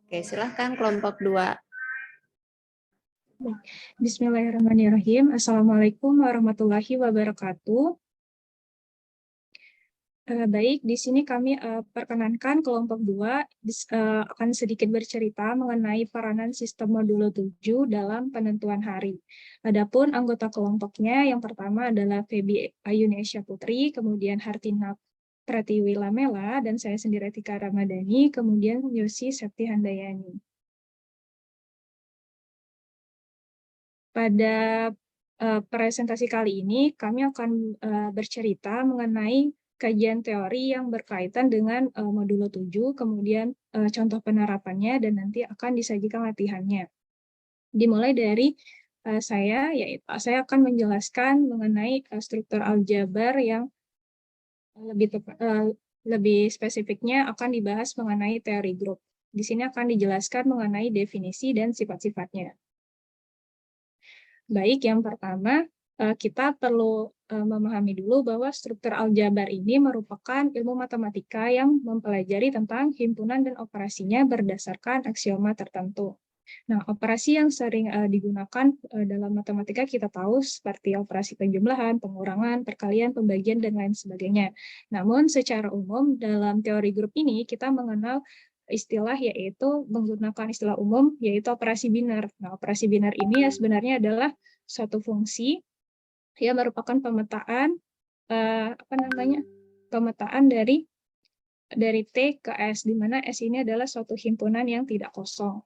Oke, silahkan kelompok 2. Bismillahirrahmanirrahim. Assalamualaikum warahmatullahi wabarakatuh. Baik, di sini kami perkenankan kelompok 2 akan sedikit bercerita mengenai peranan sistem modulo 7 dalam penentuan hari. Adapun anggota kelompoknya yang pertama adalah Febi Ayuni Esya Putri, kemudian Hartina Pratiwi Lamela, dan saya sendiri Tika Ramadhani, kemudian Yosi Septi Handayani. Pada presentasi kali ini, kami akan bercerita mengenai kajian teori yang berkaitan dengan modulo 7, kemudian contoh penerapannya, dan nanti akan disajikan latihannya. Dimulai dari yaitu saya akan menjelaskan mengenai struktur aljabar yang lebih spesifiknya akan dibahas mengenai teori grup. Di sini akan dijelaskan mengenai definisi dan sifat-sifatnya. Baik, yang pertama, kita perlu memahami dulu bahwa struktur aljabar ini merupakan ilmu matematika yang mempelajari tentang himpunan dan operasinya berdasarkan aksioma tertentu. Nah, operasi yang sering digunakan dalam matematika kita tahu seperti operasi penjumlahan, pengurangan, perkalian, pembagian, dan lain sebagainya. Namun, secara umum dalam teori grup ini kita mengenal istilah yaitu menggunakan istilah umum yaitu operasi biner. Nah, operasi biner ini ya sebenarnya adalah suatu fungsi yang merupakan pemetaan pemetaan dari T ke S, di mana S ini adalah suatu himpunan yang tidak kosong.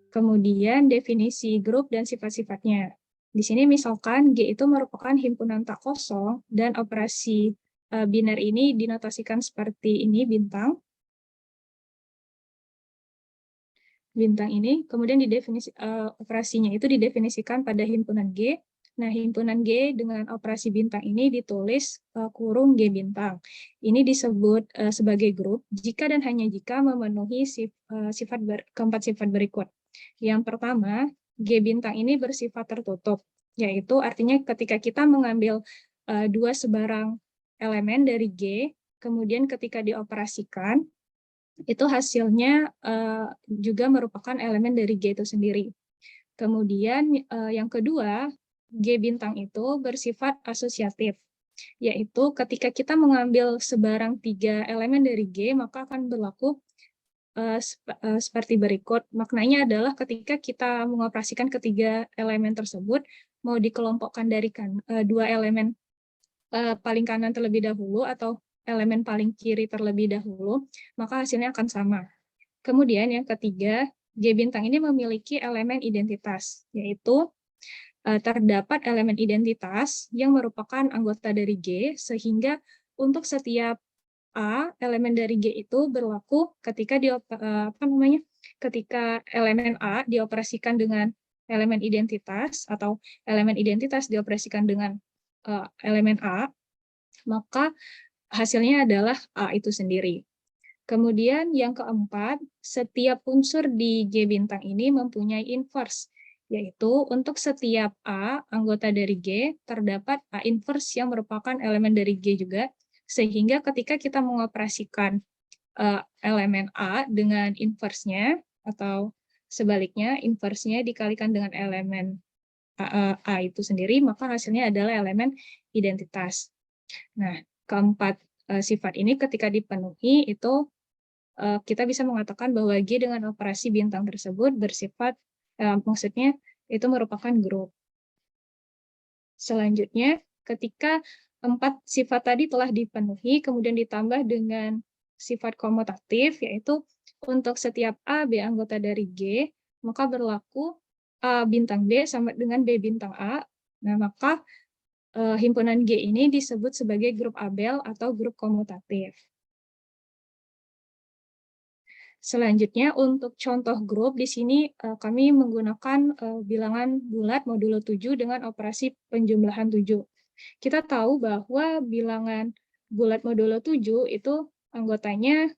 Kemudian definisi grup dan sifat-sifatnya. Di sini misalkan G itu merupakan himpunan tak kosong dan operasi biner ini dinotasikan seperti ini, bintang. Bintang ini, kemudian operasinya itu didefinisikan pada himpunan G. Nah, himpunan G dengan operasi bintang ini ditulis kurung G bintang. Ini disebut sebagai grup jika dan hanya jika memenuhi keempat sifat berikut. Yang pertama, G bintang ini bersifat tertutup, yaitu artinya ketika kita mengambil dua sebarang elemen dari G, kemudian ketika dioperasikan, itu hasilnya juga merupakan elemen dari G itu sendiri. Kemudian yang kedua, G bintang itu bersifat asosiatif, yaitu ketika kita mengambil sebarang 3 elemen dari G, maka akan berlaku seperti berikut. Maknanya adalah ketika kita mengoperasikan ketiga elemen tersebut, mau dikelompokkan dari dua elemen paling kanan terlebih dahulu atau elemen paling kiri terlebih dahulu, maka hasilnya akan sama. Kemudian yang ketiga, G bintang ini memiliki elemen identitas, yaitu terdapat elemen identitas yang merupakan anggota dari G, sehingga untuk setiap A, elemen dari G itu berlaku ketika ketika elemen A dioperasikan dengan elemen identitas atau elemen identitas dioperasikan dengan elemen A, maka hasilnya adalah A itu sendiri. Kemudian yang keempat, setiap unsur di G bintang ini mempunyai inverse, yaitu untuk setiap A, anggota dari G, terdapat A inverse yang merupakan elemen dari G juga, sehingga ketika kita mengoperasikan elemen A dengan inverse-nya, atau sebaliknya, inverse-nya dikalikan dengan elemen A itu sendiri, maka hasilnya adalah elemen identitas. Nah, keempat sifat ini ketika dipenuhi, itu kita bisa mengatakan bahwa G dengan operasi bintang tersebut bersifat, maksudnya itu merupakan grup. Selanjutnya, ketika 4 sifat tadi telah dipenuhi, kemudian ditambah dengan sifat komutatif, yaitu untuk setiap A, B anggota dari G, maka berlaku A bintang B sama dengan B bintang A. Nah, maka himpunan G ini disebut sebagai grup Abel atau grup komutatif. Selanjutnya, untuk contoh grup, di sini kami menggunakan bilangan bulat modulo 7 dengan operasi penjumlahan 7. Kita tahu bahwa bilangan bulat modulo 7 itu anggotanya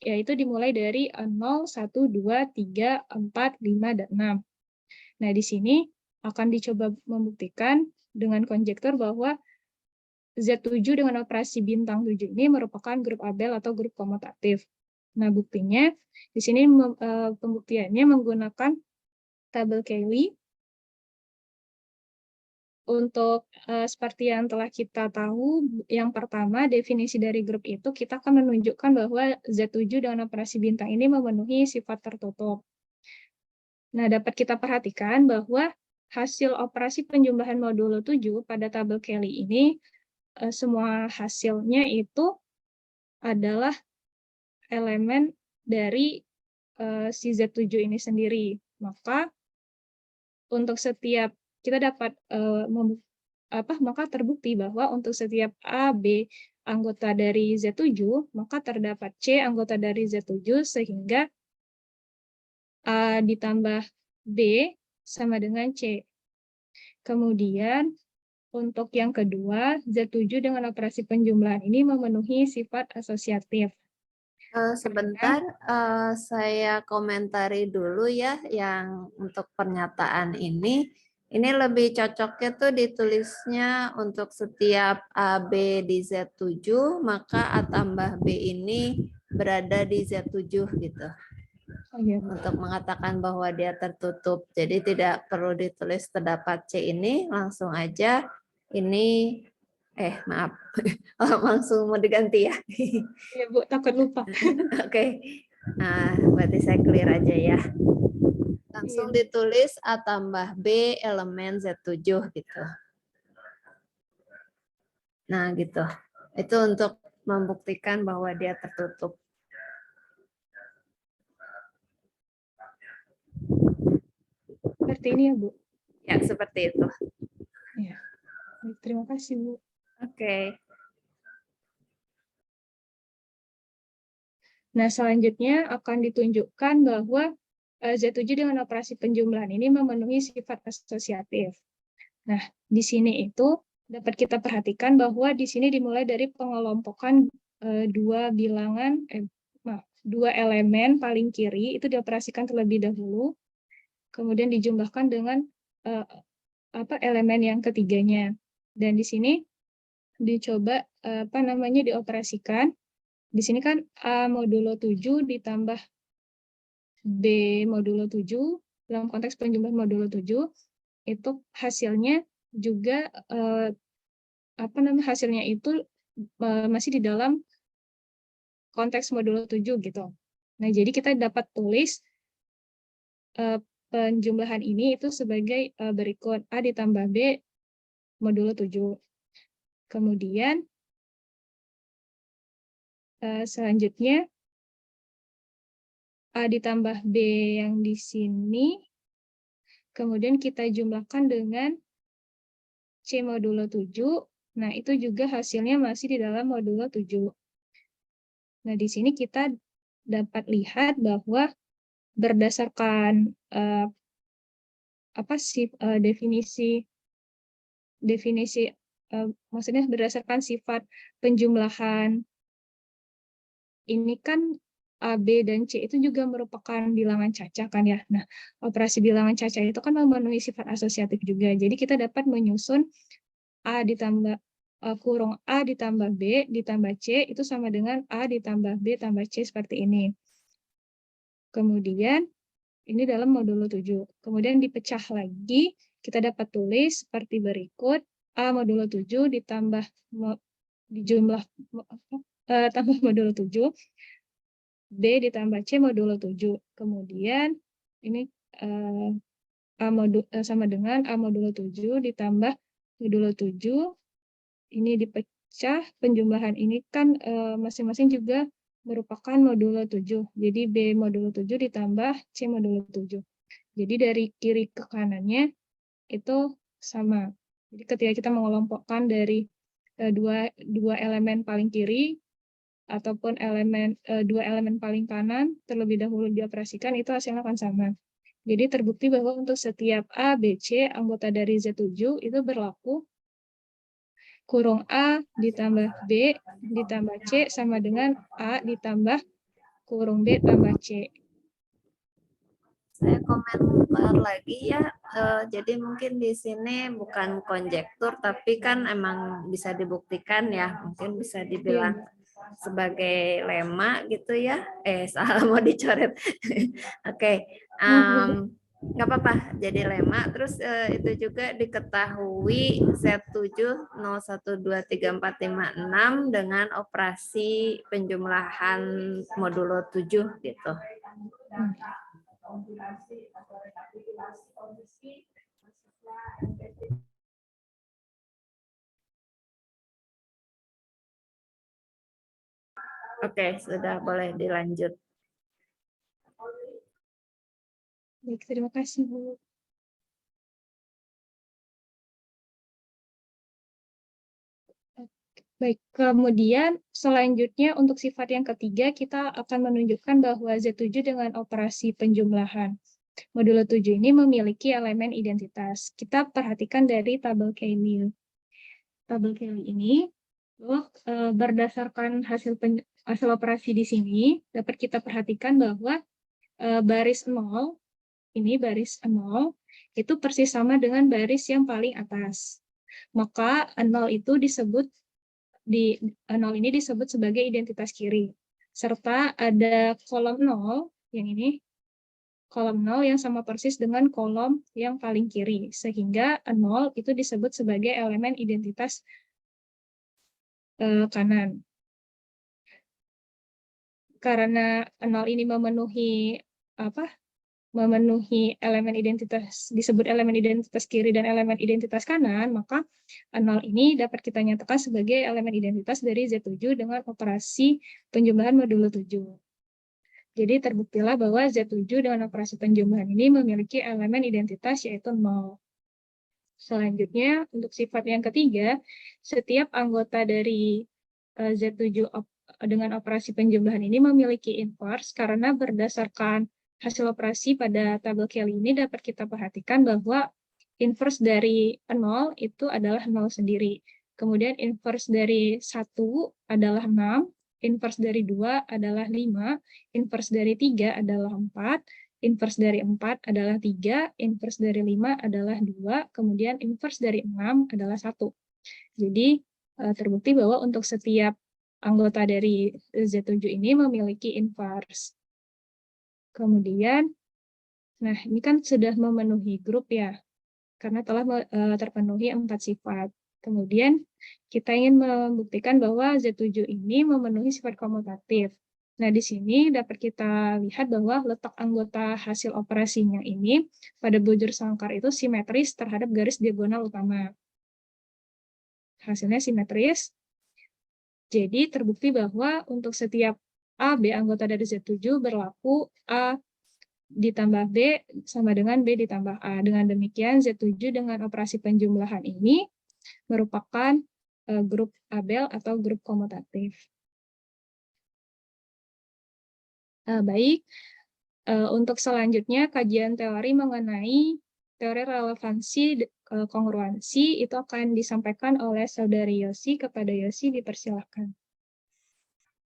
yaitu dimulai dari 0, 1, 2, 3, 4, 5, dan 6. Nah, di sini akan dicoba membuktikan dengan konjektor bahwa Z7 dengan operasi bintang 7 ini merupakan grup Abel atau grup komutatif. Nah, buktinya di sini pembuktiannya menggunakan tabel Cayley. Untuk seperti yang telah kita tahu, yang pertama definisi dari grup itu kita akan menunjukkan bahwa Z7 dengan operasi bintang ini memenuhi sifat tertutup. Nah, dapat kita perhatikan bahwa hasil operasi penjumlahan modulo 7 pada tabel Cayley ini, semua hasilnya itu adalah elemen dari si Z7 ini sendiri. Maka untuk setiap kita dapat maka terbukti bahwa untuk setiap A, B anggota dari Z7, maka terdapat C anggota dari Z7 sehingga A ditambah B sama dengan C. Kemudian untuk yang kedua, Z7 dengan operasi penjumlahan ini memenuhi sifat asosiatif. Sebentar, saya komentari dulu ya yang untuk pernyataan ini. Ini lebih cocoknya tuh ditulisnya untuk setiap A, B di Z7, maka A tambah B ini berada di Z7 gitu. Oh, iya. Untuk mengatakan bahwa dia tertutup. Jadi tidak perlu ditulis terdapat C ini, langsung aja ini, maaf, langsung mau diganti ya. Iya, Bu, takut lupa. Oke, nah berarti saya clear aja ya. Langsung ditulis A tambah B elemen Z7 gitu. Nah gitu, itu untuk membuktikan bahwa dia tertutup. Seperti ini ya, Bu? Ya, seperti itu. Ya. Terima kasih, Bu. Oke. Nah, selanjutnya akan ditunjukkan bahwa Z7 dengan operasi penjumlahan ini memenuhi sifat asosiatif. Nah, di sini itu dapat kita perhatikan bahwa di sini dimulai dari pengelompokan dua elemen paling kiri itu dioperasikan terlebih dahulu, kemudian dijumlahkan dengan elemen yang ketiganya. Dan di sini dicoba dioperasikan. Di sini kan A modulo 7 ditambah B modulo 7 dalam konteks penjumlahan modulo 7 itu hasilnya juga hasilnya itu masih di dalam konteks modulo 7 gitu. Nah, jadi kita dapat tulis penjumlahan ini itu sebagai berikut A ditambah B modulo 7. Kemudian selanjutnya A ditambah B yang di sini, kemudian kita jumlahkan dengan C modulo 7. Nah, itu juga hasilnya masih di dalam modulo 7. Nah, di sini kita dapat lihat bahwa berdasarkan definisi maksudnya berdasarkan sifat penjumlahan ini kan A, B, dan C itu juga merupakan bilangan caca kan ya. Nah, operasi bilangan caca itu kan memenuhi sifat asosiatif juga. Jadi kita dapat menyusun A ditambah kurung A ditambah B ditambah C itu sama dengan A ditambah B tambah C seperti ini. Kemudian ini dalam modulo 7. Kemudian dipecah lagi, kita dapat tulis seperti berikut. A modulo 7 ditambah tambah modulo 7. B ditambah C modulo 7. Kemudian ini sama dengan A modulo 7 ditambah modulo 7. Ini dipecah, penjumlahan ini kan masing-masing juga merupakan modulo 7. Jadi B modulo 7 ditambah C modulo 7. Jadi dari kiri ke kanannya itu sama. Jadi ketika kita mengelompokkan dari dua elemen paling kiri ataupun dua elemen paling kanan terlebih dahulu dioperasikan, itu hasilnya akan sama. Jadi terbukti bahwa untuk setiap A, B, C anggota dari Z7 itu berlaku kurung A ditambah B ditambah C sama dengan A ditambah kurung B tambah C. Saya komentar lagi ya, jadi mungkin di sini bukan konjektur, tapi kan emang bisa dibuktikan ya, mungkin bisa dibilang sebagai lema gitu ya. Salah mau dicoret. Oke. Nggak apa-apa, jadi lema. Terus itu juga diketahui set 7 012345 dengan operasi penjumlahan modulo 7 gitu. Oke, sudah boleh dilanjut. Baik, terima kasih, Bu. Baik, kemudian selanjutnya untuk sifat yang ketiga, kita akan menunjukkan bahwa Z7 dengan operasi penjumlahan modulo 7 ini memiliki elemen identitas. Kita perhatikan dari tabel Cayley. Tabel Cayley ini, berdasarkan hasil operasi di sini, dapat kita perhatikan bahwa baris 0, ini baris 0, itu persis sama dengan baris yang paling atas. Maka 0 itu disebut 0 ini disebut sebagai identitas kiri. Serta ada kolom 0, yang ini, kolom 0 yang sama persis dengan kolom yang paling kiri. Sehingga 0 itu disebut sebagai elemen identitas kanan. Karena 0 ini memenuhi elemen identitas, disebut elemen identitas kiri dan elemen identitas kanan, maka 0 ini dapat kita nyatakan sebagai elemen identitas dari Z7 dengan operasi penjumlahan modulo 7. Jadi terbuktilah bahwa Z7 dengan operasi penjumlahan ini memiliki elemen identitas yaitu 0. Selanjutnya, untuk sifat yang ketiga, setiap anggota dari Z7 dengan operasi penjumlahan ini memiliki inverse karena berdasarkan hasil operasi pada tabel Cayley ini dapat kita perhatikan bahwa inverse dari 0 itu adalah 0 sendiri. Kemudian inverse dari 1 adalah 6, inverse dari 2 adalah 5, inverse dari 3 adalah 4, inverse dari 4 adalah 3, inverse dari 5 adalah 2, kemudian inverse dari 6 adalah 1. Jadi terbukti bahwa untuk setiap anggota dari Z7 ini memiliki inverse. Kemudian, nah ini kan sudah memenuhi grup ya, karena telah terpenuhi 4 sifat. Kemudian kita ingin membuktikan bahwa Z7 ini memenuhi sifat komutatif. Nah di sini dapat kita lihat bahwa letak anggota hasil operasinya ini pada bujur sangkar itu simetris terhadap garis diagonal utama. Hasilnya simetris. Jadi terbukti bahwa untuk setiap A, B anggota dari Z7 berlaku A ditambah B sama dengan B ditambah A. Dengan demikian Z7 dengan operasi penjumlahan ini merupakan grup Abel atau grup komutatif. Baik, untuk selanjutnya kajian teori mengenai teori relevansi kongruensi itu akan disampaikan oleh Saudari Yosi. Kepada Yosi dipersilakan.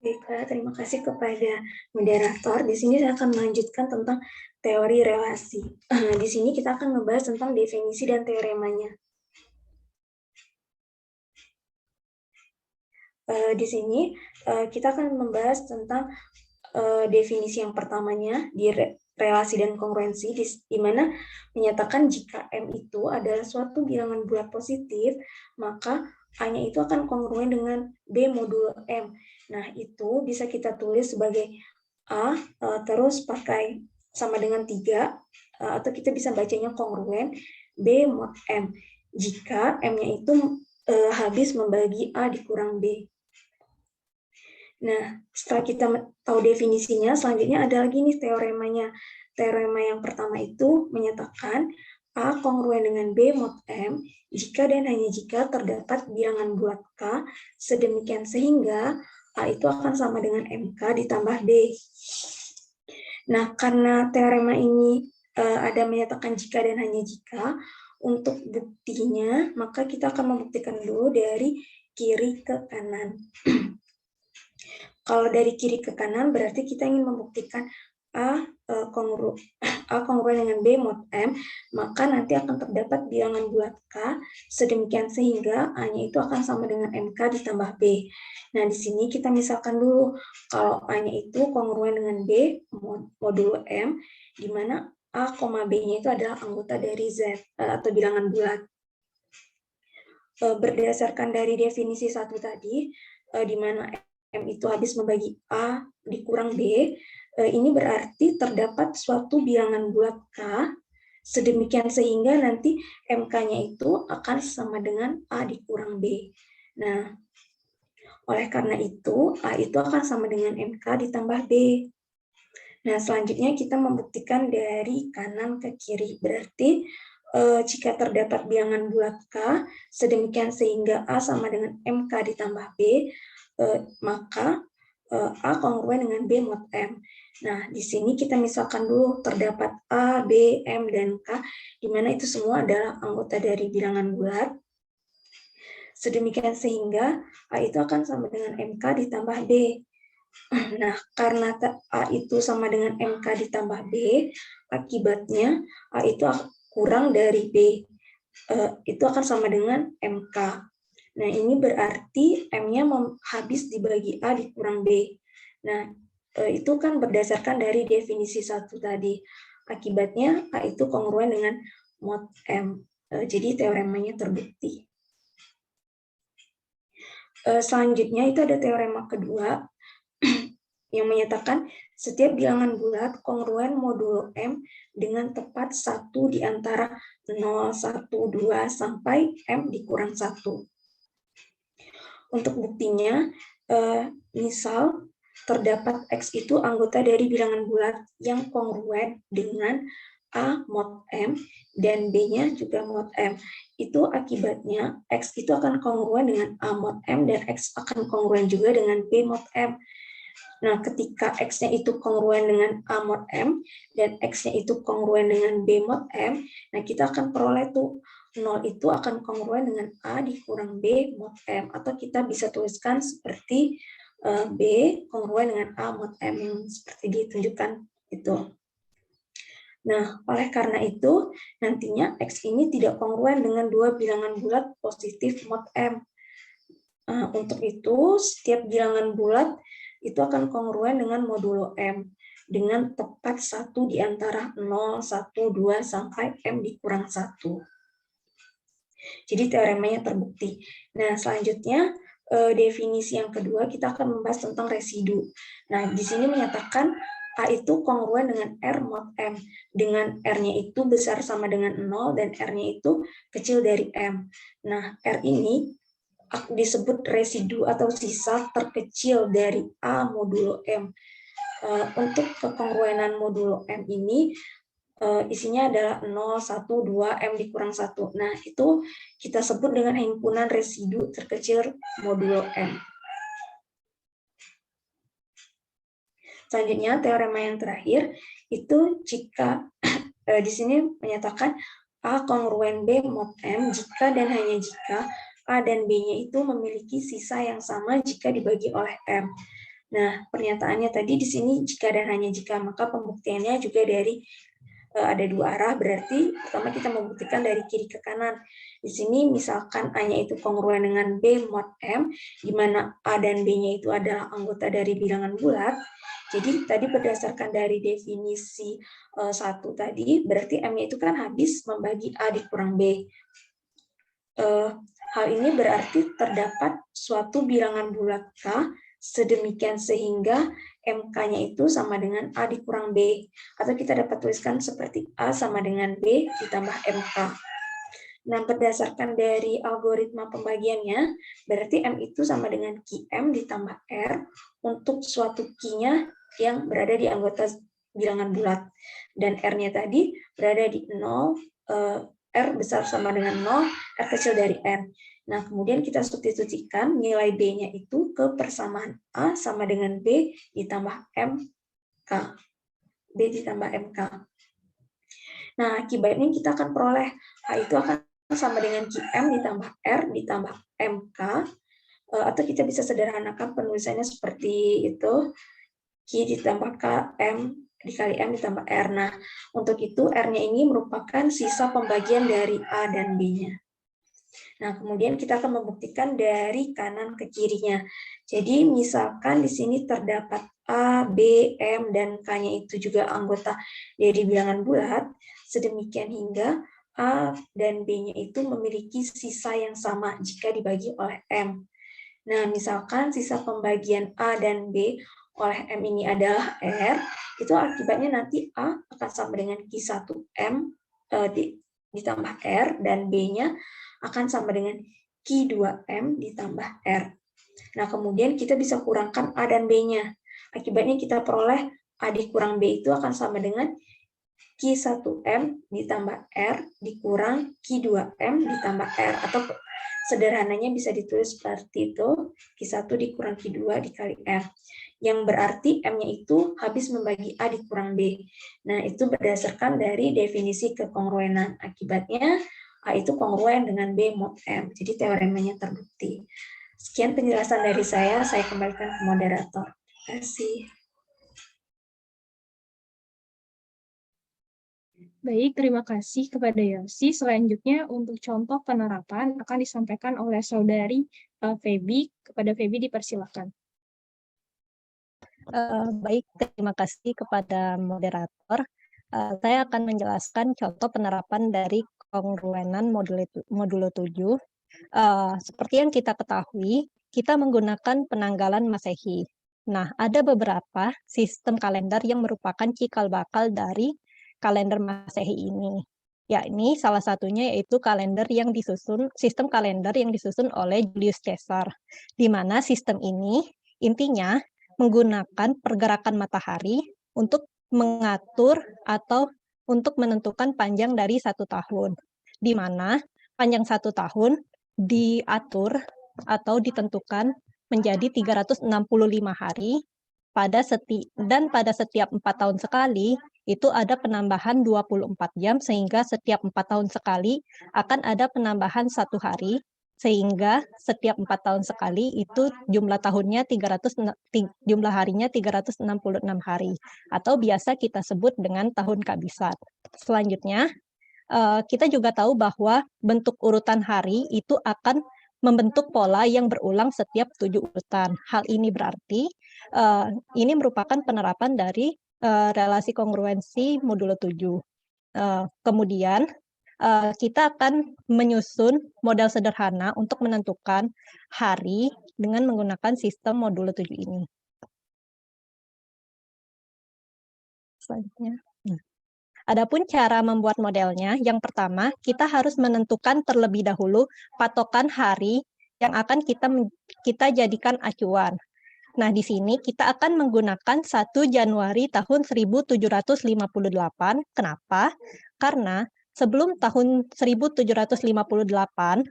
Baiklah, terima kasih kepada moderator. Di sini saya akan melanjutkan tentang teori relasi. Di sini kita akan membahas tentang definisi dan teoremanya. Di sini kita akan membahas tentang definisi yang pertamanya di relasi dan kongruensi, di mana menyatakan jika M itu adalah suatu bilangan bulat positif, maka A-nya itu akan kongruen dengan B modulo M. Nah, itu bisa kita tulis sebagai A, terus pakai sama dengan 3, atau kita bisa bacanya kongruen B mod M. Jika M-nya itu habis membagi A dikurang B. Nah, setelah kita tahu definisinya, selanjutnya ada lagi nih teoremanya. Teorema yang pertama itu menyatakan A kongruen dengan B mod M jika dan hanya jika terdapat bilangan bulat K sedemikian sehingga A itu akan sama dengan MK ditambah B. Nah, karena teorema ini ada menyatakan jika dan hanya jika, untuk buktinya maka kita akan membuktikan dulu dari kiri ke kanan. Kalau dari kiri ke kanan berarti kita ingin membuktikan A kongruen dengan B mod M, maka nanti akan terdapat bilangan bulat K sedemikian sehingga A-nya itu akan sama dengan MK ditambah B. Nah, di sini kita misalkan dulu kalau A-nya itu kongruen dengan B modulo M, di mana A, B-nya itu adalah anggota dari Z atau bilangan bulat. Berdasarkan dari definisi 1 tadi, di mana M itu habis membagi A dikurang B, ini berarti terdapat suatu bilangan bulat K, sedemikian sehingga nanti MK-nya itu akan sama dengan A dikurang B. Nah, oleh karena itu, A itu akan sama dengan MK ditambah B. Nah, selanjutnya kita membuktikan dari kanan ke kiri. Berarti jika terdapat bilangan bulat K, sedemikian sehingga A sama dengan MK ditambah B, maka A kongruen dengan B mod M. Nah, di sini kita misalkan dulu terdapat A, B, M, dan K, di mana itu semua adalah anggota dari bilangan bulat. Sedemikian sehingga A itu akan sama dengan MK ditambah B. Nah, karena A itu sama dengan MK ditambah B, akibatnya A itu kurang dari B. Itu akan sama dengan MK. Nah, ini berarti M-nya habis dibagi A dikurang B. Nah, itu kan berdasarkan dari definisi 1 tadi. Akibatnya A itu kongruen dengan mod M. Jadi teoremanya terbukti. Selanjutnya itu ada teorema kedua yang menyatakan setiap bilangan bulat kongruen modulo M dengan tepat 1 di antara 0, 1, 2, sampai M dikurang 1. Untuk buktinya, misal terdapat X itu anggota dari bilangan bulat yang kongruen dengan A mod M dan B-nya juga mod M. Itu akibatnya X itu akan kongruen dengan A mod M dan X akan kongruen juga dengan B mod M. Nah, ketika X-nya itu kongruen dengan A mod M dan X-nya itu kongruen dengan B mod M, nah kita akan peroleh tuh 0 itu akan kongruen dengan A dikurang B mod M, atau kita bisa tuliskan seperti B kongruen dengan A mod M yang seperti ditunjukkan itu. Nah, oleh karena itu, nantinya X ini tidak kongruen dengan dua bilangan bulat positif mod M. Untuk itu, setiap bilangan bulat itu akan kongruen dengan modulo M dengan tepat 1 di antara 0, 1, 2, sampai M dikurang 1. Jadi teoremanya terbukti. Nah, selanjutnya definisi yang kedua kita akan membahas tentang residu. Nah, di sini menyatakan A itu kongruen dengan R mod M, dengan R-nya itu besar sama dengan 0 dan R-nya itu kecil dari M. Nah, R ini disebut residu atau sisa terkecil dari A modulo M. Untuk kekongruenan modulo M ini isinya adalah 0, 1, 2, M dikurang 1. Nah, itu kita sebut dengan himpunan residu terkecil modulo M. Selanjutnya, teorema yang terakhir itu jika di sini menyatakan A kongruen B mod M jika dan hanya jika A dan B-nya itu memiliki sisa yang sama jika dibagi oleh M. Nah, pernyataannya tadi di sini jika dan hanya jika, maka pembuktiannya juga dari ada dua arah, berarti pertama kita membuktikan dari kiri ke kanan. Di sini misalkan A-nya itu kongruen dengan B mod M, di mana A dan B-nya itu adalah anggota dari bilangan bulat. Jadi tadi berdasarkan dari definisi 1 tadi, berarti M-nya itu kan habis membagi A dikurang B. Hal ini berarti terdapat suatu bilangan bulat K sedemikian sehingga MK-nya itu sama dengan A dikurang B. Atau kita dapat tuliskan seperti A sama dengan B ditambah MK. Nah, berdasarkan dari algoritma pembagiannya, berarti M itu sama dengan QM ditambah R untuk suatu Q-nya yang berada di anggota bilangan bulat. Dan R-nya tadi berada di 0, R besar sama dengan 0, R kecil dari R. Nah, kemudian kita substitusikan nilai B-nya itu ke persamaan A sama dengan B ditambah MK. B ditambah MK. Nah, akibatnya kita akan peroleh A itu akan sama dengan QM ditambah R ditambah MK. Atau kita bisa sederhanakan penulisannya seperti itu. Q ditambah KM dikali M ditambah R. Nah, untuk itu R-nya ini merupakan sisa pembagian dari A dan B-nya. Nah, kemudian kita akan membuktikan dari kanan ke kirinya. Jadi, misalkan di sini terdapat A, B, M, dan K-nya itu juga anggota dari bilangan bulat, sedemikian hingga A dan B-nya itu memiliki sisa yang sama jika dibagi oleh M. Nah, misalkan sisa pembagian A dan B oleh M ini adalah R, itu akibatnya nanti A akan sama dengan Q1M ditambah R, dan B-nya akan sama dengan Q2M ditambah R. Nah, kemudian kita bisa kurangkan A dan B-nya. Akibatnya kita peroleh A dikurang B itu akan sama dengan Q1M ditambah R dikurang Q2M ditambah R. Atau sederhananya bisa ditulis seperti itu, Q1 dikurang Q2 dikali R. Yang berarti M-nya itu habis membagi A dikurang B. Nah, itu berdasarkan dari definisi kekongruenan. Akibatnya, A itu kongruen dengan B mod M. Jadi teoremanya terbukti. Sekian penjelasan dari saya kembalikan ke moderator. Terima kasih. Baik, terima kasih kepada Yosi. Selanjutnya untuk contoh penerapan akan disampaikan oleh saudari Feby. Kepada Feby dipersilakan. Baik, terima kasih kepada moderator. Saya akan menjelaskan contoh penerapan dari kongruenan modulo 7. Seperti yang kita ketahui, kita menggunakan penanggalan Masehi. Nah, ada beberapa sistem kalender yang merupakan cikal bakal dari kalender Masehi ini. Yakni salah satunya yaitu sistem kalender yang disusun oleh Julius Caesar, di mana sistem ini intinya menggunakan pergerakan matahari untuk mengatur atau untuk menentukan panjang dari 1 tahun, di mana panjang 1 tahun diatur atau ditentukan menjadi 365 hari dan pada setiap 4 tahun sekali itu ada penambahan 24 jam, sehingga setiap 4 tahun sekali akan ada penambahan 1 hari, sehingga setiap 4 tahun sekali itu jumlah harinya 366 hari, atau biasa kita sebut dengan tahun kabisat. Selanjutnya, kita juga tahu bahwa bentuk urutan hari itu akan membentuk pola yang berulang setiap 7 urutan. Hal ini berarti ini merupakan penerapan dari relasi kongruensi modulo 7. Kemudian kita akan menyusun model sederhana untuk menentukan hari dengan menggunakan sistem modulo 7 ini. Selanjutnya. Adapun cara membuat modelnya, yang pertama, kita harus menentukan terlebih dahulu patokan hari yang akan kita jadikan acuan. Nah, di sini kita akan menggunakan 1 Januari tahun 1758. Kenapa? Karena sebelum tahun 1758,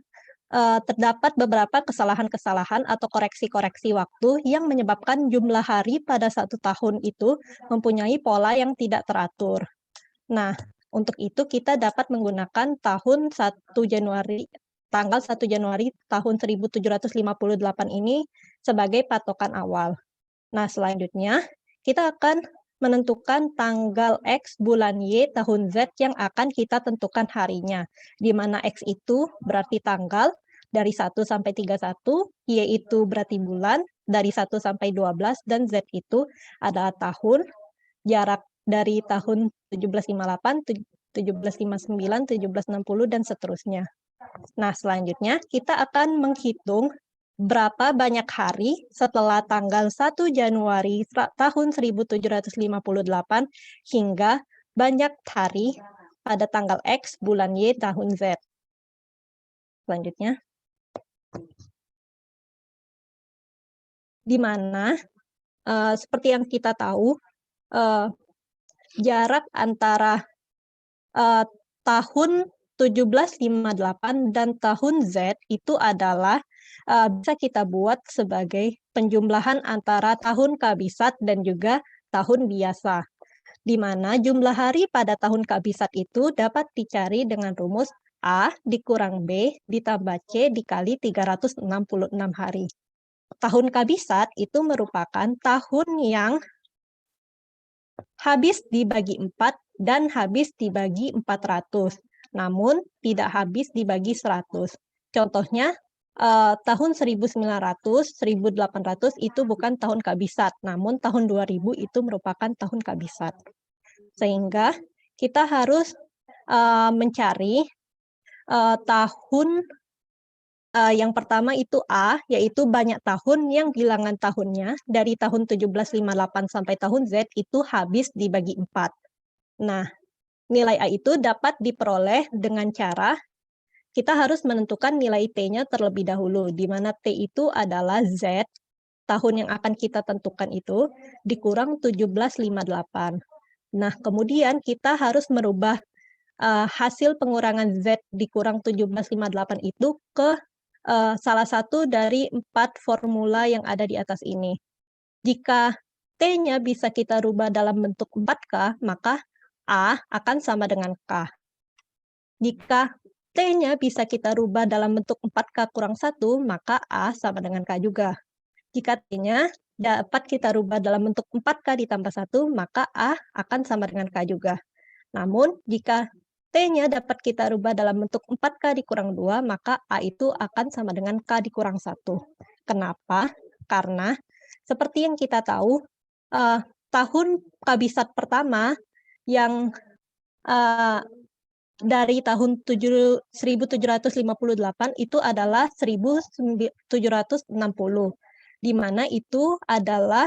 terdapat beberapa kesalahan-kesalahan atau koreksi-koreksi waktu yang menyebabkan jumlah hari pada 1 tahun itu mempunyai pola yang tidak teratur. Nah, untuk itu kita dapat menggunakan tanggal 1 Januari tahun 1758 ini sebagai patokan awal. Nah, selanjutnya kita akan menentukan tanggal X bulan Y tahun Z yang akan kita tentukan harinya, di mana X itu berarti tanggal dari 1 sampai 31, Y itu berarti bulan dari 1 sampai 12, dan Z itu adalah tahun, jarak dari tahun 1758, 1759, 1760, dan seterusnya. Nah, selanjutnya kita akan menghitung berapa banyak hari setelah tanggal 1 Januari tahun 1758 hingga banyak hari pada tanggal X bulan Y tahun Z. Selanjutnya, di mana seperti yang kita tahu, jarak antara tahun 1758 dan tahun Z itu adalah bisa kita buat sebagai penjumlahan antara tahun kabisat dan juga tahun biasa, di mana jumlah hari pada tahun kabisat itu dapat dicari dengan rumus A dikurang B ditambah C dikali 366 hari. Tahun kabisat itu merupakan tahun yang habis dibagi 4 dan habis dibagi 400, namun tidak habis dibagi 100. Contohnya, tahun 1900, 1800 itu bukan tahun kabisat, namun tahun 2000 itu merupakan tahun kabisat. Sehingga kita harus mencari tahun yang pertama itu A, yaitu banyak tahun yang bilangan tahunnya dari tahun 1758 sampai tahun Z itu habis dibagi 4. Nah, nilai A itu dapat diperoleh dengan cara kita harus menentukan nilai T-nya terlebih dahulu, di mana T itu adalah Z, tahun yang akan kita tentukan itu, dikurang 1758. Nah, kemudian kita harus merubah hasil pengurangan Z dikurang 1758 itu ke salah satu dari 4 formula yang ada di atas ini. Jika T-nya bisa kita rubah dalam bentuk 4K, maka A akan sama dengan K. Jika T-nya bisa kita rubah dalam bentuk 4K kurang 1, maka A sama dengan K juga. Jika T-nya dapat kita rubah dalam bentuk 4K ditambah 1, maka A akan sama dengan K juga. Namun, jika T-nya dapat kita rubah dalam bentuk 4K dikurang 2, maka A itu akan sama dengan K dikurang 1. Kenapa? Karena, seperti yang kita tahu, tahun kabisat pertama yang dari tahun 1758 itu adalah 1760, di mana itu adalah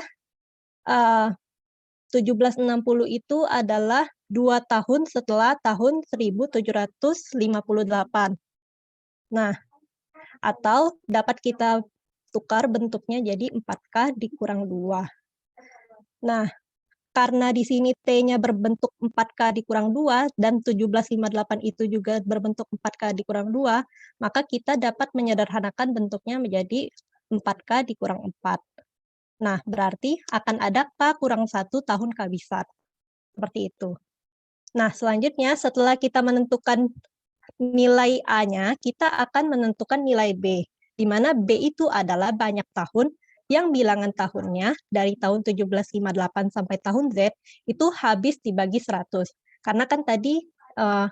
1760 itu adalah 2 tahun setelah tahun 1758. Nah, atau dapat kita tukar bentuknya jadi 4K dikurang 2. Nah, karena di sini T-nya berbentuk 4K dikurang 2 dan 1758 itu juga berbentuk 4K dikurang 2, maka kita dapat menyederhanakan bentuknya menjadi 4K dikurang 4. Nah, berarti akan ada K kurang 1 tahun kabisat. Seperti itu. Nah, selanjutnya setelah kita menentukan nilai A-nya, kita akan menentukan nilai B, di mana B itu adalah banyak tahun yang bilangan tahunnya dari tahun 1758 sampai tahun Z itu habis dibagi 100. Karena kan tadi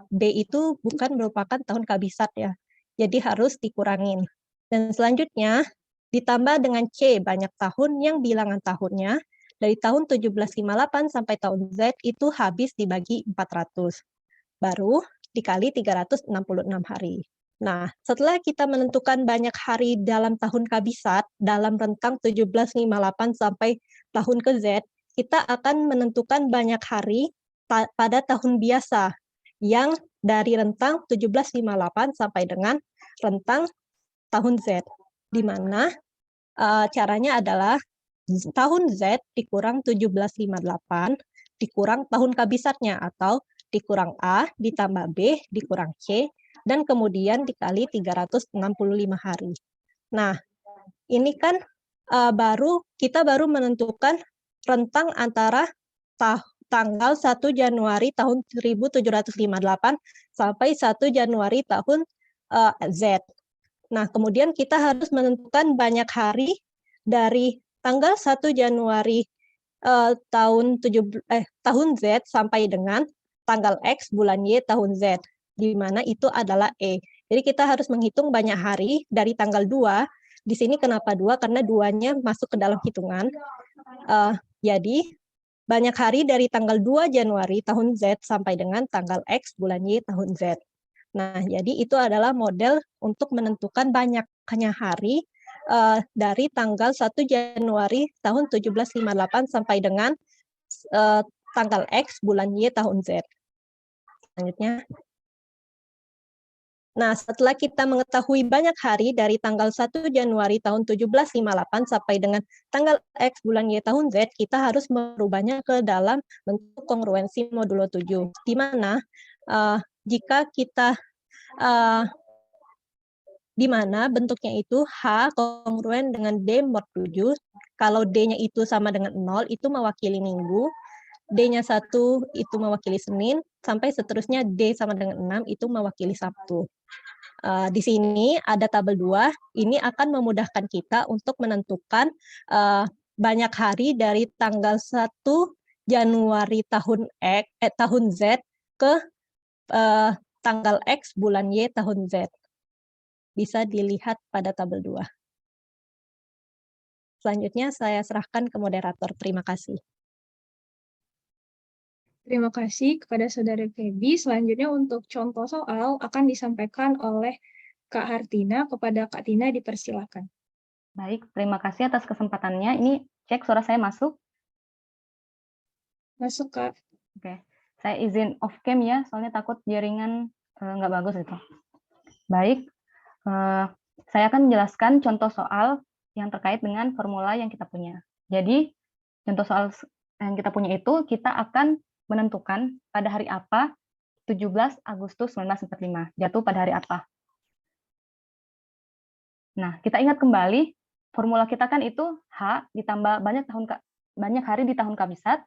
B itu bukan merupakan tahun kabisat ya, jadi harus dikurangin. Dan selanjutnya ditambah dengan C, banyak tahun yang bilangan tahunnya dari tahun 1758 sampai tahun Z itu habis dibagi 400. Baru dikali 366 hari. Nah, setelah kita menentukan banyak hari dalam tahun kabisat, dalam rentang 1758 sampai tahun ke Z, kita akan menentukan banyak hari pada tahun biasa, yang dari rentang 1758 sampai dengan rentang tahun Z, di mana caranya adalah tahun Z dikurang 1758, dikurang tahun kabisatnya, atau dikurang A, ditambah B, dikurang C, dan kemudian dikali 365 hari. Nah, ini kan kita baru menentukan rentang antara tanggal 1 Januari tahun 1758 sampai 1 Januari tahun Z. Nah, kemudian kita harus menentukan banyak hari dari tanggal 1 Januari tahun Z sampai dengan tanggal X bulan Y tahun Z, di mana itu adalah E. Jadi kita harus menghitung banyak hari dari tanggal 2. Di sini kenapa 2? Karena 2-nya masuk ke dalam hitungan. Jadi banyak hari dari tanggal 2 Januari tahun Z sampai dengan tanggal X bulan Y tahun Z. Nah, jadi itu adalah model untuk menentukan banyaknya hari dari tanggal 1 Januari tahun 1758 sampai dengan tanggal X bulan Y tahun Z. Selanjutnya. Nah, setelah kita mengetahui banyak hari dari tanggal 1 Januari tahun 1758 sampai dengan tanggal X bulan Y tahun Z, kita harus merubahnya ke dalam bentuk kongruensi modulo 7, di mana jika kita di mana bentuknya itu H kongruen dengan D mod 7, kalau D-nya itu sama dengan 0, itu mewakili minggu, D-nya 1 itu mewakili Senin, sampai seterusnya D sama dengan 6 itu mewakili Sabtu. Di sini ada tabel 2, ini akan memudahkan kita untuk menentukan banyak hari dari tanggal 1 Januari tahun tahun Z ke tanggal X bulan Y tahun Z. Bisa dilihat pada tabel 2. Selanjutnya saya serahkan ke moderator. Terima kasih. Terima kasih kepada Saudara Feby. Selanjutnya untuk contoh soal akan disampaikan oleh Kak Hartina. Kepada Kak Tina dipersilakan. Baik, terima kasih atas kesempatannya. Ini cek suara saya masuk. Masuk, Kak. Oke, saya izin off cam ya, soalnya takut jaringan nggak bagus itu. Baik, saya akan menjelaskan contoh soal yang terkait dengan formula yang kita punya. Jadi, contoh soal yang kita punya itu, kita akan menentukan pada hari apa 17 Agustus 1945, jatuh pada hari apa. Nah, kita ingat kembali, formula kita kan itu H ditambah banyak hari di tahun kabisat,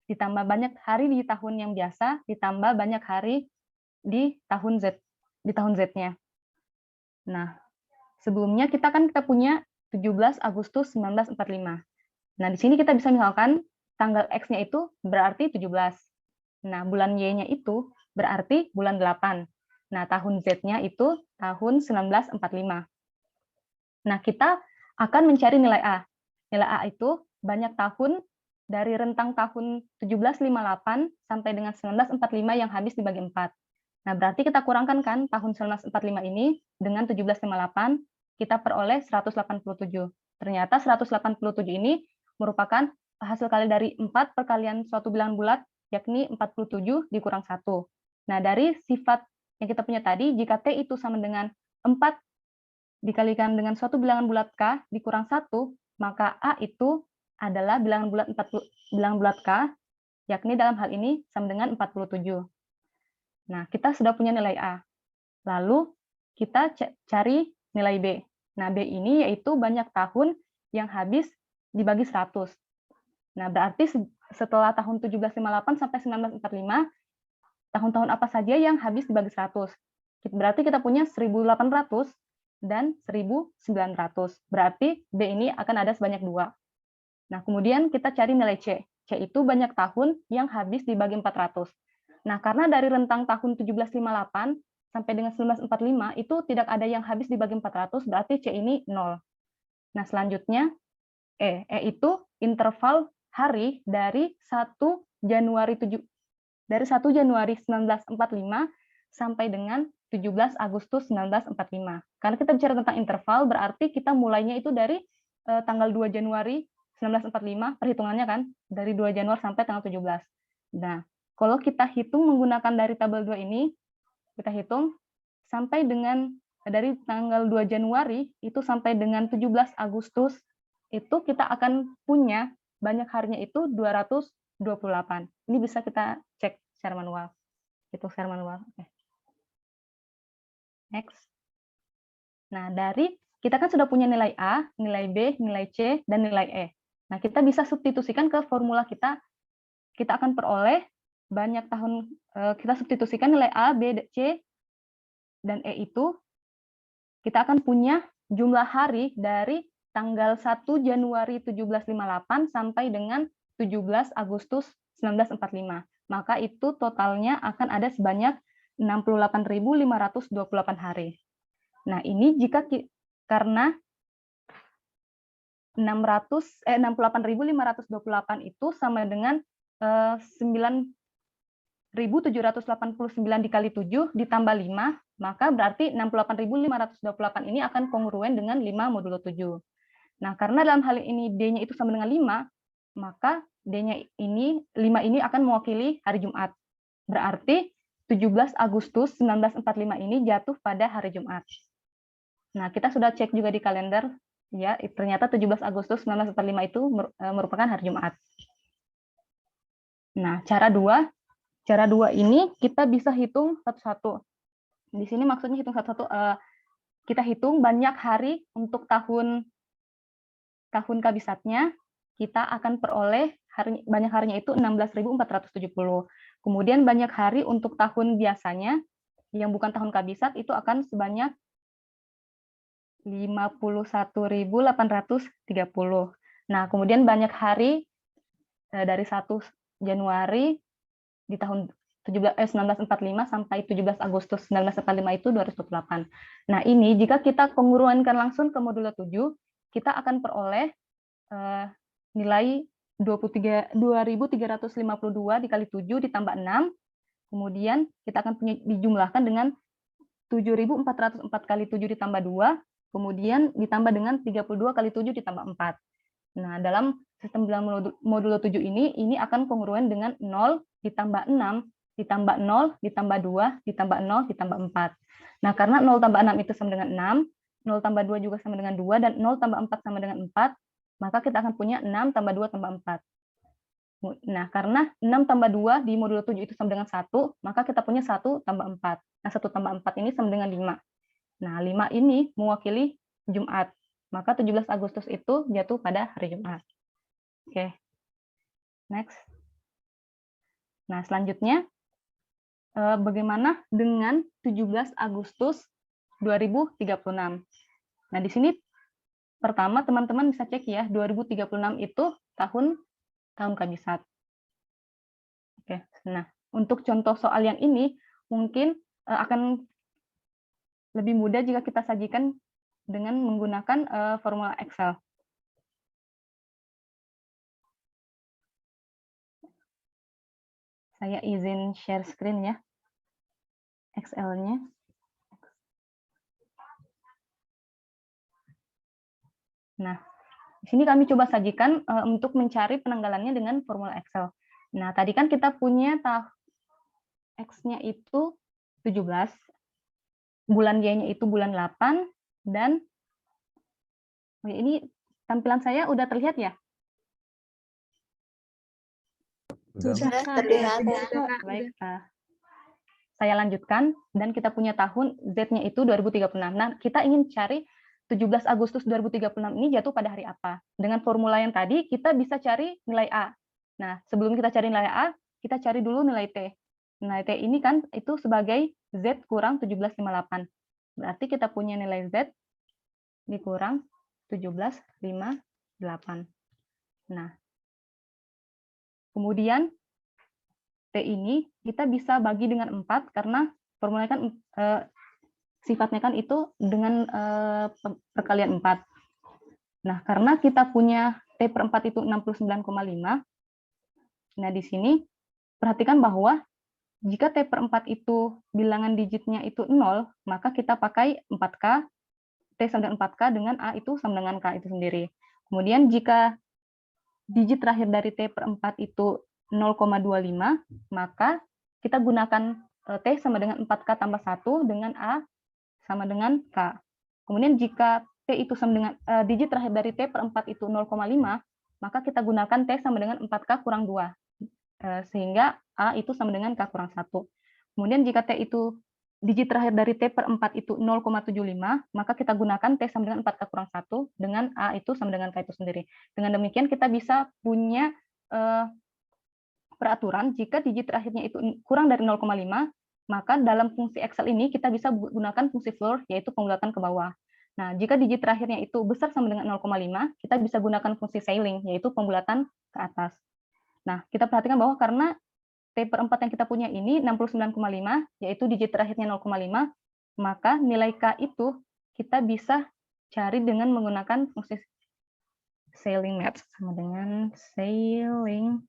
ditambah banyak hari di tahun yang biasa, ditambah banyak hari di tahun Z-nya. Nah, sebelumnya kita punya 17 Agustus 1945. Nah, di sini kita bisa misalkan tanggal X-nya itu berarti 17. Nah, bulan Y-nya itu berarti bulan 8. Nah, tahun Z-nya itu tahun 1945. Nah, kita akan mencari nilai A. Nilai A itu banyak tahun dari rentang tahun 1758 sampai dengan 1945 yang habis dibagi 4. Nah, berarti kita kurangkan kan tahun 1945 ini dengan 1758, kita peroleh 187. Ternyata 187 ini merupakan hasil kali dari 4 perkalian suatu bilangan bulat, yakni 47 dikurang 1. Nah, dari sifat yang kita punya tadi, jika T itu sama dengan 4 dikalikan dengan suatu bilangan bulat K dikurang 1, maka A itu adalah bilangan bulat K, yakni dalam hal ini sama dengan 47. Nah, kita sudah punya nilai A. Lalu kita cari nilai B. Nah, B ini yaitu banyak tahun yang habis dibagi 100. Nah, berarti setelah tahun 1758 sampai 1945, tahun-tahun apa saja yang habis dibagi 100? Berarti kita punya 1800 dan 1900. Berarti B ini akan ada sebanyak 2. Nah, kemudian kita cari nilai C. C itu banyak tahun yang habis dibagi 400. Nah, karena dari rentang tahun 1758 sampai dengan 1945 itu tidak ada yang habis dibagi 400, berarti C ini 0. Nah, selanjutnya E itu interval hari dari 1 Januari 1945 sampai dengan 17 Agustus 1945. Karena kita bicara tentang interval, berarti kita mulainya itu dari tanggal 2 Januari 1945, perhitungannya kan, dari 2 Januari sampai tanggal 17. Nah, kalau kita hitung menggunakan dari tabel 2 ini, kita hitung sampai dengan dari tanggal 2 Januari itu sampai dengan 17 Agustus, itu kita akan punya banyak harinya itu 228. Ini bisa kita cek secara manual. Itu secara manual. Oke. Next. Nah, dari kita kan sudah punya nilai A, nilai B, nilai C, dan nilai E. Nah, kita bisa substitusikan ke formula kita. Kita akan peroleh banyak tahun, kita substitusikan nilai A, B, C, dan E itu, kita akan punya jumlah hari dari tanggal 1 Januari 1758 sampai dengan 17 Agustus 1945. Maka itu totalnya akan ada sebanyak 68.528 hari. Nah, ini karena 68.528 itu sama dengan 9.789 dikali 7 ditambah 5, maka berarti 68.528 ini akan kongruen dengan 5 modulo 7. Nah, karena dalam hal ini D-nya itu sama dengan 5, maka D-nya ini, 5 ini akan mewakili hari Jumat. Berarti 17 Agustus 1945 ini jatuh pada hari Jumat. Nah, kita sudah cek juga di kalender, ya, ternyata 17 Agustus 1945 itu merupakan hari Jumat. Nah, cara 2 ini kita bisa hitung satu-satu. Di sini maksudnya hitung satu-satu, kita hitung banyak hari untuk tahun kabisatnya, kita akan peroleh banyak harinya itu 16.470. Kemudian banyak hari untuk tahun biasanya, yang bukan tahun kabisat, itu akan sebanyak 51.830. Nah, kemudian banyak hari dari 1 Januari di tahun 1945 sampai 17 Agustus 1945 itu 228. Nah, ini jika kita penguruankan langsung ke modulo 7, kita akan peroleh nilai 2352 dikali 7 ditambah 6. Kemudian kita akan punya dijumlahkan dengan 7.404 kali 7 ditambah 2, kemudian ditambah dengan 32 kali 7 ditambah 4. Nah, dalam sistem bilangan modulo 7 ini akan kongruent dengan 0 ditambah 6 ditambah 0 ditambah 2 ditambah 0 ditambah 4. Nah, karena 0 tambah 6 itu sama dengan 6, 0 tambah 2 juga sama dengan 2, dan 0 tambah 4 sama dengan 4, maka kita akan punya 6 tambah 2 tambah 4. Nah, karena 6 tambah 2 di modulo 7 itu sama dengan 1, maka kita punya 1 tambah 4. Nah, 1 tambah 4 ini sama dengan 5. Nah, 5 ini mewakili Jumat. Maka 17 Agustus itu jatuh pada hari Jumat. Oke. Next. Nah, selanjutnya, bagaimana dengan 17 Agustus 2036? Nah, di sini pertama teman-teman bisa cek ya, 2036 itu tahun kabisat. Oke, nah untuk contoh soal yang ini mungkin akan lebih mudah jika kita sajikan dengan menggunakan formula Excel. Saya izin share screen ya, Excel-nya. Nah, di sini kami coba sajikan untuk mencari penanggalannya dengan formula Excel. Nah, tadi kan kita punya X-nya itu 17, bulan Y-nya itu bulan 8, dan ini tampilan saya udah terlihat ya? Sudah terlihat. Baik, saya lanjutkan, dan kita punya tahun Z-nya itu 2036. Nah, kita ingin cari 17 Agustus 2036 ini jatuh pada hari apa? Dengan formula yang tadi, kita bisa cari nilai A. Nah, sebelum kita cari nilai A, kita cari dulu nilai T. Nilai T ini kan itu sebagai Z kurang 1758. Berarti kita punya nilai Z dikurang 1758. Nah, kemudian T ini kita bisa bagi dengan 4 karena formulanya kan sifatnya kan itu dengan perkalian 4. Nah, karena kita punya T per 4 itu 69,5. Nah, di sini perhatikan bahwa jika T per 4 itu bilangan digitnya itu 0, maka kita pakai 4K, T sama dengan 4K dengan A itu sama dengan K itu sendiri. Kemudian jika digit terakhir dari T per 4 itu 0,25, maka kita gunakan T sama dengan 4K tambah 1 dengan A sama dengan K. Kemudian jika T itu sama dengan digit terakhir dari T per 4 itu 0,5, maka kita gunakan T sama dengan 4K kurang 2. Sehingga A itu sama dengan K kurang 1. Kemudian jika T itu digit terakhir dari T per 4 itu 0,75, maka kita gunakan T sama dengan 4K kurang 1 dengan A itu sama dengan K itu sendiri. Dengan demikian kita bisa punya peraturan jika digit terakhirnya itu kurang dari 0,5, maka dalam fungsi Excel ini kita bisa gunakan fungsi floor, yaitu pembulatan ke bawah. Nah, jika digit terakhirnya itu besar sama dengan 0,5, kita bisa gunakan fungsi ceiling, yaitu pembulatan ke atas. Nah, kita perhatikan bahwa karena T per 4 yang kita punya ini 69,5, yaitu digit terakhirnya 0,5, maka nilai K itu kita bisa cari dengan menggunakan fungsi ceiling math, sama dengan ceiling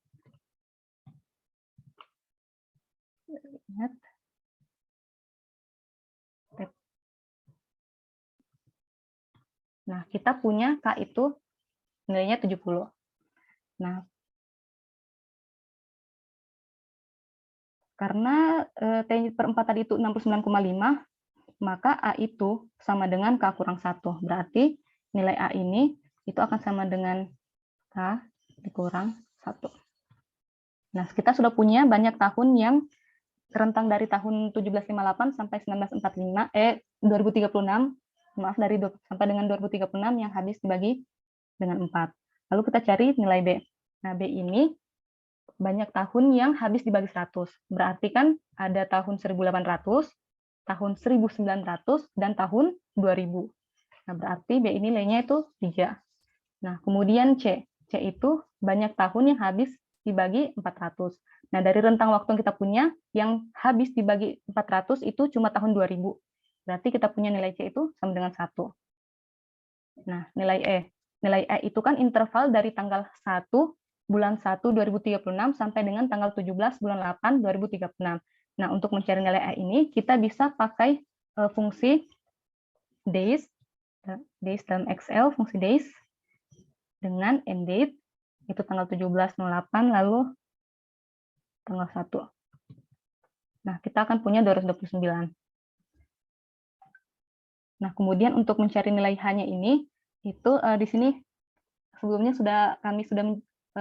math. Nah, kita punya K itu nilainya 70. Nah, karena T per 4 tadi itu 69,5, maka A itu sama dengan K kurang 1. Berarti nilai A ini itu akan sama dengan K dikurang 1. Nah, kita sudah punya banyak tahun yang rentang dari tahun 1758 sampai 2036, maaf, sampai dengan 2036 yang habis dibagi dengan 4. Lalu kita cari nilai B. Nah, B ini banyak tahun yang habis dibagi 100. Berarti kan ada tahun 1800, tahun 1900, dan tahun 2000. Nah, berarti B ini nilainya itu 3. Nah, kemudian C. C itu banyak tahun yang habis dibagi 400. Nah, dari rentang waktu yang kita punya, yang habis dibagi 400 itu cuma tahun 2000. Berarti kita punya nilai C itu sama dengan 1. Nah, nilai E. Nilai E itu kan interval dari tanggal 1 bulan 1 2036 sampai dengan tanggal 17 bulan 8 2036. Nah, untuk mencari nilai E ini, kita bisa pakai fungsi days dalam Excel, fungsi days dengan end date, itu tanggal 17.08 lalu tanggal 1. Nah, kita akan punya 229. Nah, kemudian untuk mencari nilai H-nya ini, itu di sini sebelumnya kami sudah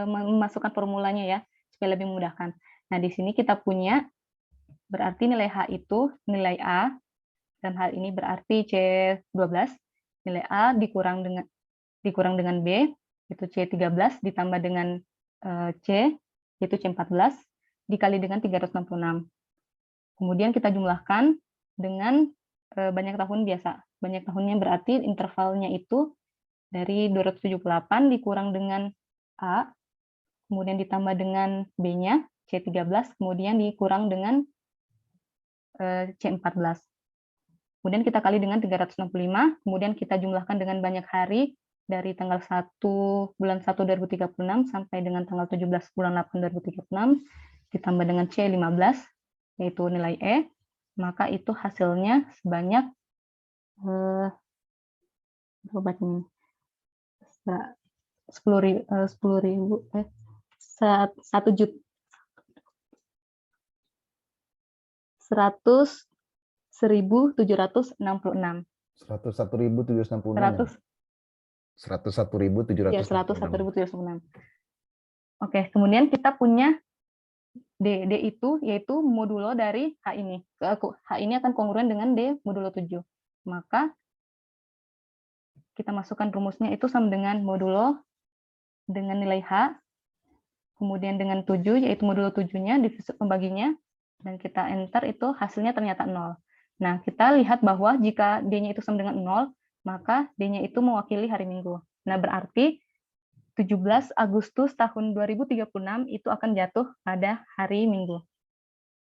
memasukkan formulanya ya, supaya lebih memudahkan. Nah, di sini kita punya, berarti nilai H itu nilai A, dan hal ini berarti C12, nilai A dikurang dengan B, itu C13, ditambah dengan C, yaitu C14, dikali dengan 366. Kemudian kita jumlahkan dengan banyak tahun biasa. Banyak tahunnya berarti intervalnya itu dari 278 dikurang dengan A, kemudian ditambah dengan B-nya, C13, kemudian dikurang dengan C14. Kemudian kita kali dengan 365, kemudian kita jumlahkan dengan banyak hari dari tanggal 1 bulan 1 2036 sampai dengan tanggal 17 bulan 8 2036, ditambah dengan C15, yaitu nilai E, maka itu hasilnya sebanyak 10 ribu, 101.766. 101.766. 101.766. Ya, 101.766. Oke, kemudian kita punya D itu yaitu modulo dari H ini. H ini akan kongruen dengan D modulo 7. Maka kita masukkan rumusnya itu sama dengan modulo dengan nilai H, kemudian dengan 7, yaitu modulo 7-nya, divisi pembaginya, dan kita enter, itu hasilnya ternyata 0. Nah, kita lihat bahwa jika D-nya itu sama dengan 0, maka D-nya itu mewakili hari Minggu. Nah, berarti 17 Agustus tahun 2036 itu akan jatuh pada hari Minggu.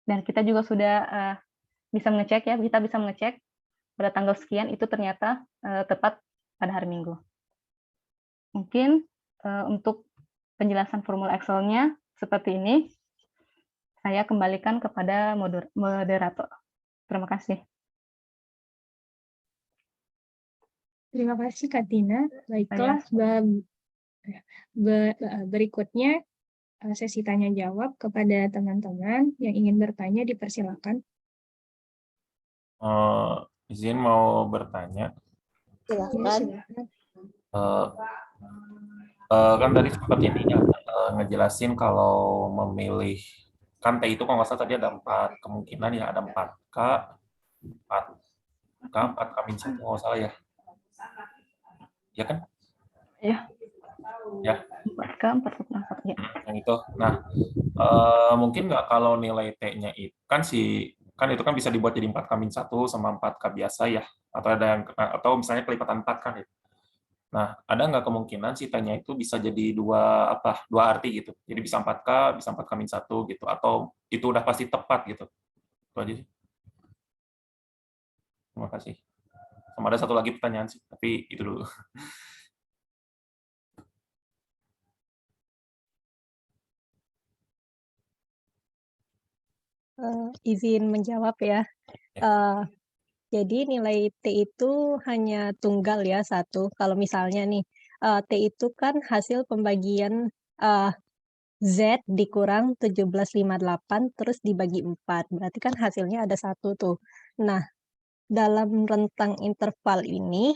Dan kita juga sudah bisa mengecek ya, kita bisa mengecek pada tanggal sekian itu ternyata tepat pada hari Minggu. Mungkin untuk penjelasan formula Excel-nya seperti ini, saya kembalikan kepada moderator. Terima kasih. Terima kasih Kak Tina. Baiklah, berikutnya sesi tanya jawab kepada teman-teman yang ingin bertanya, dipersilakan. Izin mau bertanya. Silakan. Kan tadi sempat ini ya, ngejelasin kalau memilih, kan T itu kalau nggak salah tadi ada 4 kemungkinan ya, ada 4K, 4K-1 kalau nggak salah ya. Ya kan? Iya. Ya. 4K, 4K, ya. Yang itu. Nah, mungkin nggak kalau nilai T-nya itu kan itu kan bisa dibuat jadi 4K-1 sama 4K biasa ya, atau misalnya kelipatan 4 kan ya. Nah, ada nggak kemungkinan si T-nya itu bisa jadi dua arti gitu. Jadi bisa 4K, bisa 4K-1 gitu, atau itu udah pasti tepat gitu. Itu aja sih. Terima kasih. Sama ada satu lagi pertanyaan sih, tapi itu dulu. Izin menjawab ya. Jadi nilai T itu hanya tunggal ya, 1. Kalau misalnya nih, T itu kan hasil pembagian Z dikurang 1758 terus dibagi 4. Berarti kan hasilnya ada 1 tuh. Nah, dalam rentang interval ini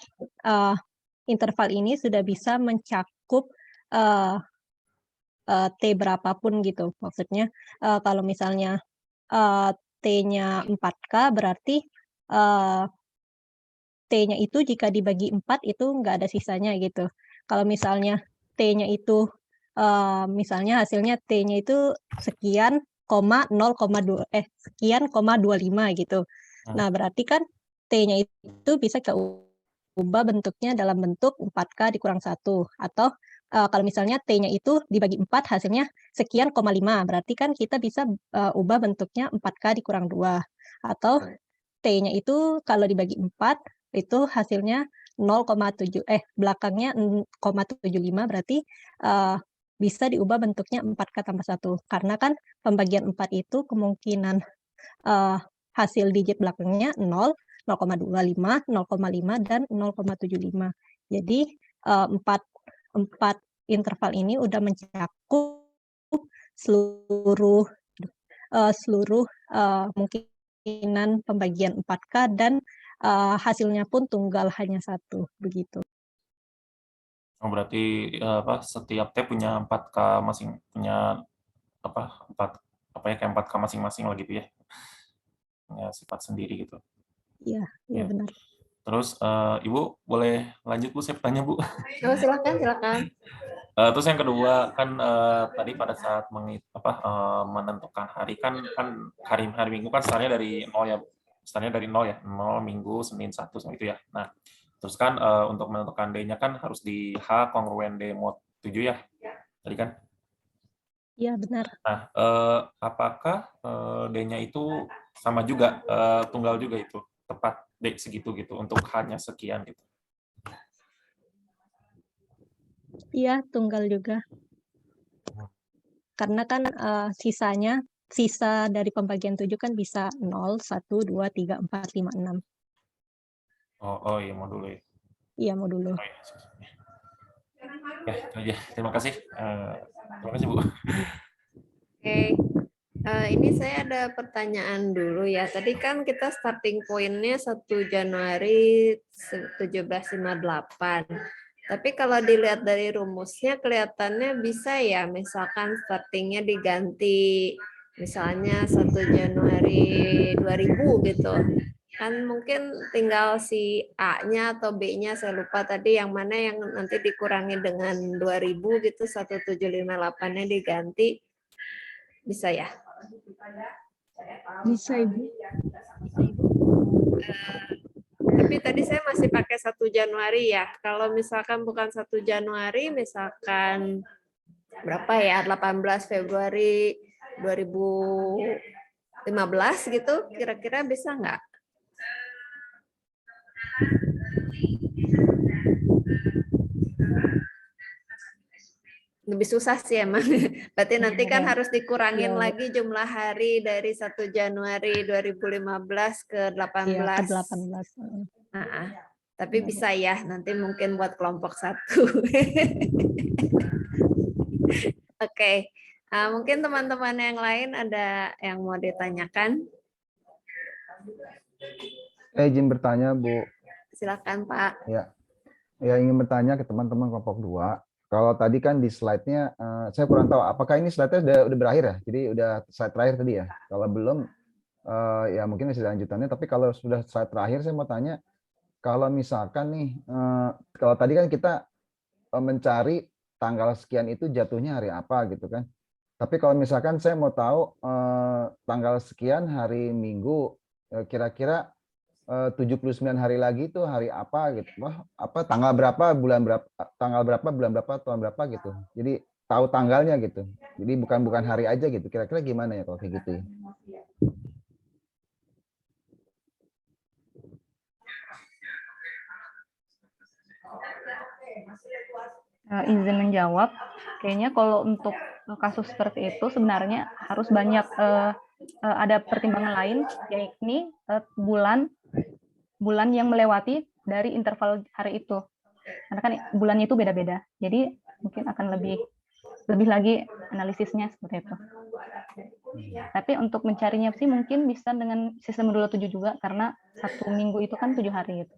sudah bisa mencakup T berapapun gitu. Maksudnya kalau misalnya T-nya 4K berarti T-nya itu jika dibagi 4 itu nggak ada sisanya gitu. Kalau misalnya T-nya itu misalnya hasilnya T-nya itu sekian, sekian, 25 gitu. Nah, berarti kan T-nya itu bisa keubah bentuknya dalam bentuk 4K dikurang 1, atau Kalau misalnya T-nya itu dibagi 4 hasilnya sekian, 5, berarti kan kita bisa ubah bentuknya 4K dikurang 2. Atau T-nya itu kalau dibagi 4 itu hasilnya 0,7 belakangnya 0,75, berarti bisa diubah bentuknya 4K tambah 1. Karena kan pembagian 4 itu kemungkinan hasil digit belakangnya 0, 0,25, 0,5, dan 0,75. Jadi 4 interval ini udah mencakup seluruh kemungkinan pembagian 4K dan hasilnya pun tunggal hanya 1, begitu. Oh, berarti setiap T punya 4K punya kayak 4K masing-masing lah gitu ya. Punya sifat sendiri gitu. Iya, Ya. benar. Terus Ibu boleh lanjut Bu, saya bertanya Bu. Oh, silakan. Terus yang kedua kan tadi pada saat menentukan hari kan hari Minggu kan startnya dari 0 ya, startnya dari 0 ya, 0 Minggu, Senin, Sabtu sama itu ya. Nah, terus kan untuk menentukan D-nya kan harus di H kongruen D mod 7 ya, tadi kan? Iya, benar. Nah, apakah D-nya itu sama juga, tunggal juga itu, tepat D segitu gitu, untuk H-nya sekian gitu? Iya, tunggal juga. Karena kan sisa dari pembagian 7 kan bisa 0, 1, 2, 3, 4, 5, 6. Oh iya, modulo ya. Iya, modulo. Oh, iya. Ya, itu aja. Terima kasih. Terima kasih Bu. Oke. Ini saya ada pertanyaan dulu ya. Tadi kan kita starting point-nya 1 Januari 1758. Tapi kalau dilihat dari rumusnya kelihatannya bisa ya, misalkan startingnya diganti misalnya 1 Januari 2000 gitu. Kan mungkin tinggal si A-nya atau B-nya, saya lupa tadi yang mana yang nanti dikurangi dengan 2000 gitu, 1758-nya diganti. Bisa ya? Bisa, Ibu. Tapi tadi saya masih pakai 1 Januari ya. Kalau misalkan bukan 1 Januari, misalkan berapa ya, 18 Februari 2015 gitu, kira-kira bisa nggak? Lebih susah sih emang. Berarti nanti kan harus dikurangin lagi jumlah hari dari 1 Januari 2015 ke 18. Iya, ke 18. Tapi bisa ya, nanti mungkin buat kelompok 1. Oke. Mungkin teman-teman yang lain ada yang mau ditanyakan? Izin bertanya, Bu. Silakan, Pak. Ya, ingin bertanya ke teman-teman kelompok 2. Kalau tadi kan di slide-nya, saya kurang tahu, apakah ini slide-nya udah berakhir ya? Jadi udah slide terakhir tadi ya? Kalau belum, ya mungkin masih lanjutannya. Tapi kalau sudah slide terakhir, saya mau tanya, kalau misalkan nih, kalau tadi kan kita mencari tanggal sekian itu jatuhnya hari apa gitu kan? Tapi kalau misalkan saya mau tahu tanggal sekian hari Minggu, kira-kira 79 hari lagi itu hari apa gitu. Tanggal berapa, bulan berapa, bulan berapa, tahun berapa gitu. Jadi tahu tanggalnya gitu. Jadi bukan hari aja gitu. Kira-kira gimana ya kalau kayak gitu ya? Izin menjawab, kayaknya kalau untuk kasus seperti itu sebenarnya harus banyak ada pertimbangan lain, yakni bulan yang melewati dari interval hari itu. Karena kan bulannya itu beda-beda, jadi mungkin akan lebih lagi analisisnya seperti itu. Tapi untuk mencarinya sih mungkin bisa dengan sistem modulo 7 juga, karena 1 minggu itu kan 7 hari gitu.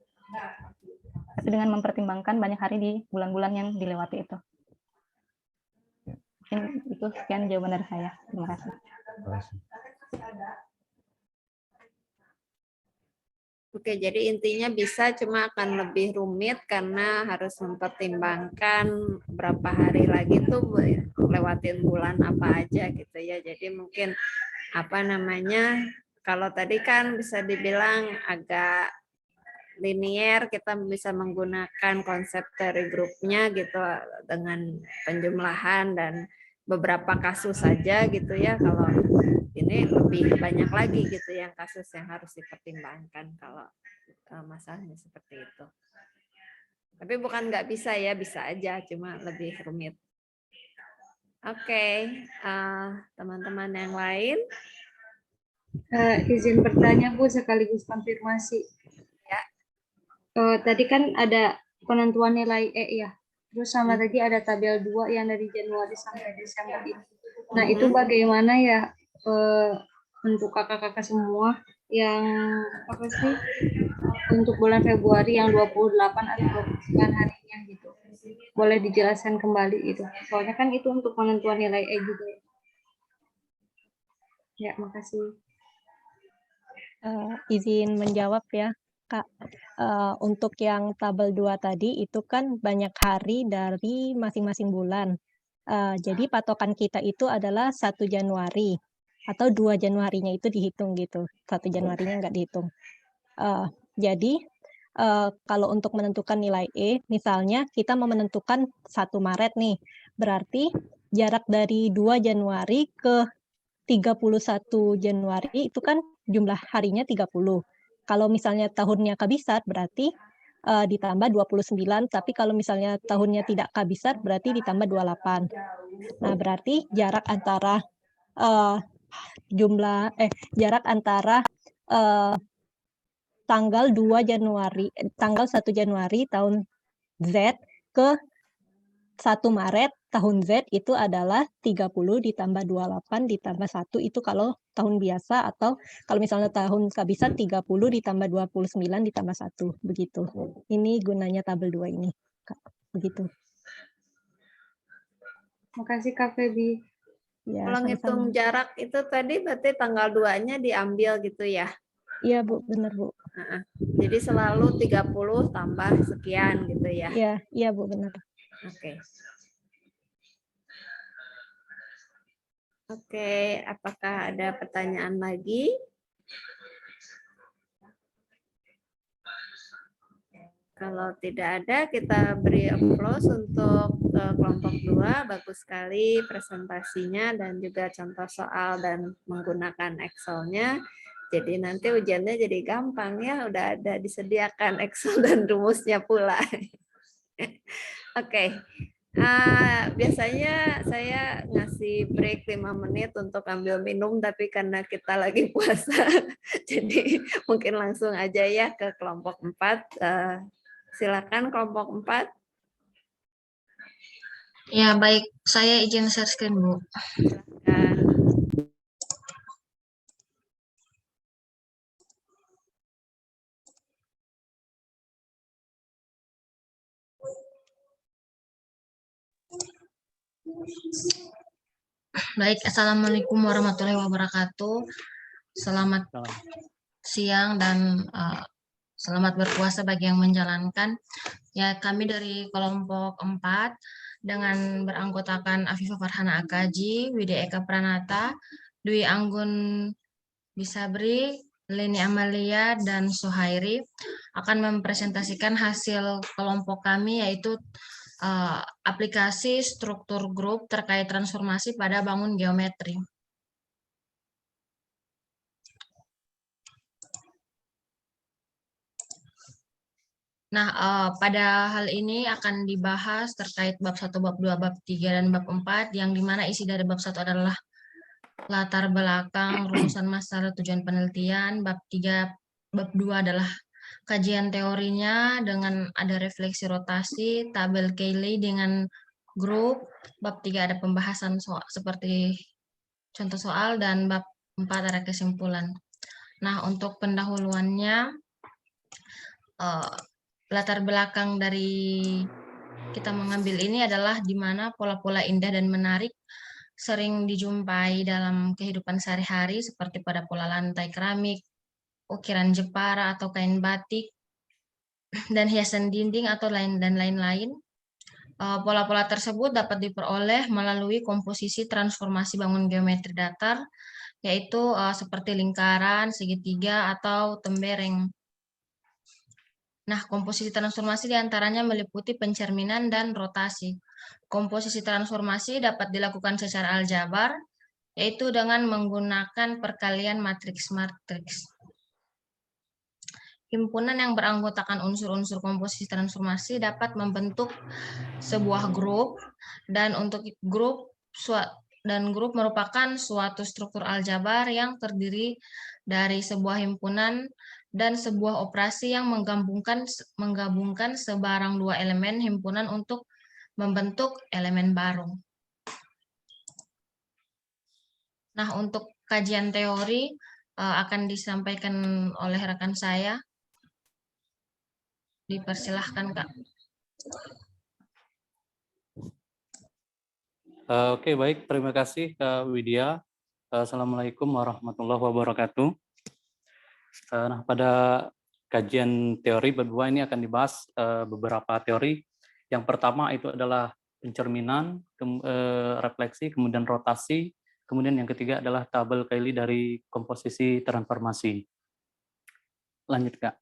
Tapi dengan mempertimbangkan banyak hari di bulan-bulan yang dilewati itu. Mungkin itu sekian jawaban dari saya. Terima kasih. Oke, jadi intinya bisa, cuma akan lebih rumit karena harus mempertimbangkan berapa hari lagi tuh lewatin bulan apa aja gitu ya. Jadi mungkin kalau tadi kan bisa dibilang agak linier, kita bisa menggunakan konsep teori grupnya gitu dengan penjumlahan dan beberapa kasus saja gitu ya. Kalau ini lebih banyak lagi gitu yang kasus yang harus dipertimbangkan kalau masalahnya seperti itu. Tapi bukan nggak bisa ya, bisa aja, cuma lebih rumit. Oke, teman-teman yang lain. Izin bertanya Bu, sekaligus konfirmasi. Ya. Tadi kan ada penentuan nilai E ya. Terus sama tadi ada tabel 2 yang dari Januari sampai Desember itu. Nah, itu bagaimana ya untuk kakak-kakak semua yang apa sih untuk bulan Februari yang 28 atau 29 harinya gitu. Boleh dijelaskan kembali itu. Soalnya kan itu untuk penentuan nilai E juga. Ya, makasih. Izin menjawab ya, Kak. Untuk yang tabel 2 tadi itu kan banyak hari dari masing-masing bulan. Jadi patokan kita itu adalah 1 Januari atau 2 Januarinya itu dihitung gitu. 1 Januarinya nggak dihitung. Jadi kalau untuk menentukan nilai E, misalnya kita mau menentukan 1 Maret nih, berarti jarak dari 2 Januari ke 31 Januari itu kan jumlah harinya 30. Kalau misalnya tahunnya kabisat berarti ditambah 29, tapi kalau misalnya tahunnya tidak kabisat berarti ditambah 28. Nah, berarti jarak antara jarak antara tanggal 1 Januari tahun Z ke 1 Maret tahun Z itu adalah 30 ditambah 28 ditambah 1 itu kalau tahun biasa, atau kalau misalnya tahun kabisat 30 ditambah 29 ditambah 1 begitu. Ini gunanya tabel 2 ini, Kak. Begitu. Makasih Kak Febi. Ya, Kalau ngitung jarak itu tadi berarti tanggal 2-nya diambil gitu ya? Iya, Bu, benar, Bu. Jadi selalu 30 tambah sekian gitu ya? Iya, Bu, benar. Oke, apakah ada pertanyaan lagi? Kalau tidak ada, kita beri applause untuk kelompok 2. Bagus sekali presentasinya dan juga contoh soal dan menggunakan Excel-nya. Jadi nanti ujiannya jadi gampang ya, udah ada disediakan Excel dan rumusnya pula. Oke. Biasanya saya ngasih break 5 menit untuk ambil minum, tapi karena kita lagi puasa, jadi mungkin langsung aja ya ke kelompok 4. Silakan kelompok 4. Ya, baik. Saya izin share screen, Bu. Silakan. Baik, Assalamualaikum warahmatullahi wabarakatuh. Selamat siang dan selamat berpuasa bagi yang menjalankan. Ya, kami dari kelompok 4 dengan beranggotakan Afifah Farhana Akaji, Widya Eka Pranata, Dwi Anggun Bisabri, Leni Amalia, dan Suhairi akan mempresentasikan hasil kelompok kami, yaitu aplikasi struktur grup terkait transformasi pada bangun geometri. Nah, pada hal ini akan dibahas terkait bab 1, bab 2, bab 3, dan bab 4, yang dimana isi dari bab 1 adalah latar belakang, rumusan masalah, tujuan penelitian, bab 3, bab 2 adalah kajian teorinya dengan ada refleksi rotasi, tabel Cayley dengan grup, bab 3 ada pembahasan soal seperti contoh soal, dan bab 4 ada kesimpulan. Nah, untuk pendahuluannya, latar belakang dari kita mengambil ini adalah di mana pola-pola indah dan menarik sering dijumpai dalam kehidupan sehari-hari seperti pada pola lantai keramik, ukiran Jepara atau kain batik, dan hiasan dinding atau lain-lain. Pola-pola tersebut dapat diperoleh melalui komposisi transformasi bangun geometri datar, yaitu seperti lingkaran, segitiga, atau tembereng. Nah, komposisi transformasi diantaranya meliputi pencerminan dan rotasi. Komposisi transformasi dapat dilakukan secara aljabar, yaitu dengan menggunakan perkalian matriks-matriks. Himpunan yang beranggotakan unsur-unsur komposisi transformasi dapat membentuk sebuah grup, dan untuk grup merupakan suatu struktur aljabar yang terdiri dari sebuah himpunan dan sebuah operasi yang menggabungkan sebarang dua elemen himpunan untuk membentuk elemen baru. Nah, untuk kajian teori akan disampaikan oleh rekan saya. Dipersilahkan, Kak. Oke, baik. Terima kasih, Kak Widya. Assalamualaikum warahmatullahi wabarakatuh. Nah, pada kajian teori berdua ini akan dibahas beberapa teori. Yang pertama itu adalah pencerminan, refleksi, kemudian rotasi, kemudian yang ketiga adalah tabel Cayley dari komposisi transformasi. Lanjut, Kak.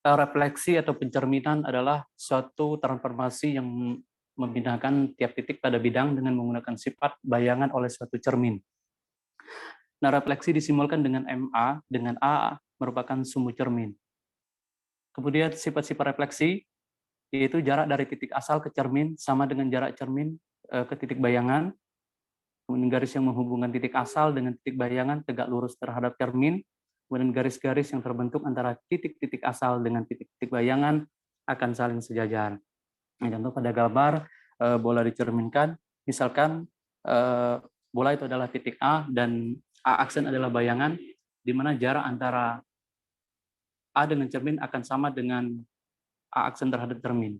Refleksi atau pencerminan adalah suatu transformasi yang membinakan tiap titik pada bidang dengan menggunakan sifat bayangan oleh suatu cermin. Nah, refleksi disimbolkan dengan MA, dengan A merupakan sumbu cermin. Kemudian sifat-sifat refleksi, yaitu jarak dari titik asal ke cermin sama dengan jarak cermin ke titik bayangan. Kemudian garis yang menghubungkan titik asal dengan titik bayangan tegak lurus terhadap cermin. Kemudian garis-garis yang terbentuk antara titik-titik asal dengan titik-titik bayangan akan saling sejajar. Nah, contoh pada gambar bola dicerminkan, misalkan bola itu adalah titik A dan A aksen adalah bayangan, di mana jarak antara A dengan cermin akan sama dengan A aksen terhadap cermin.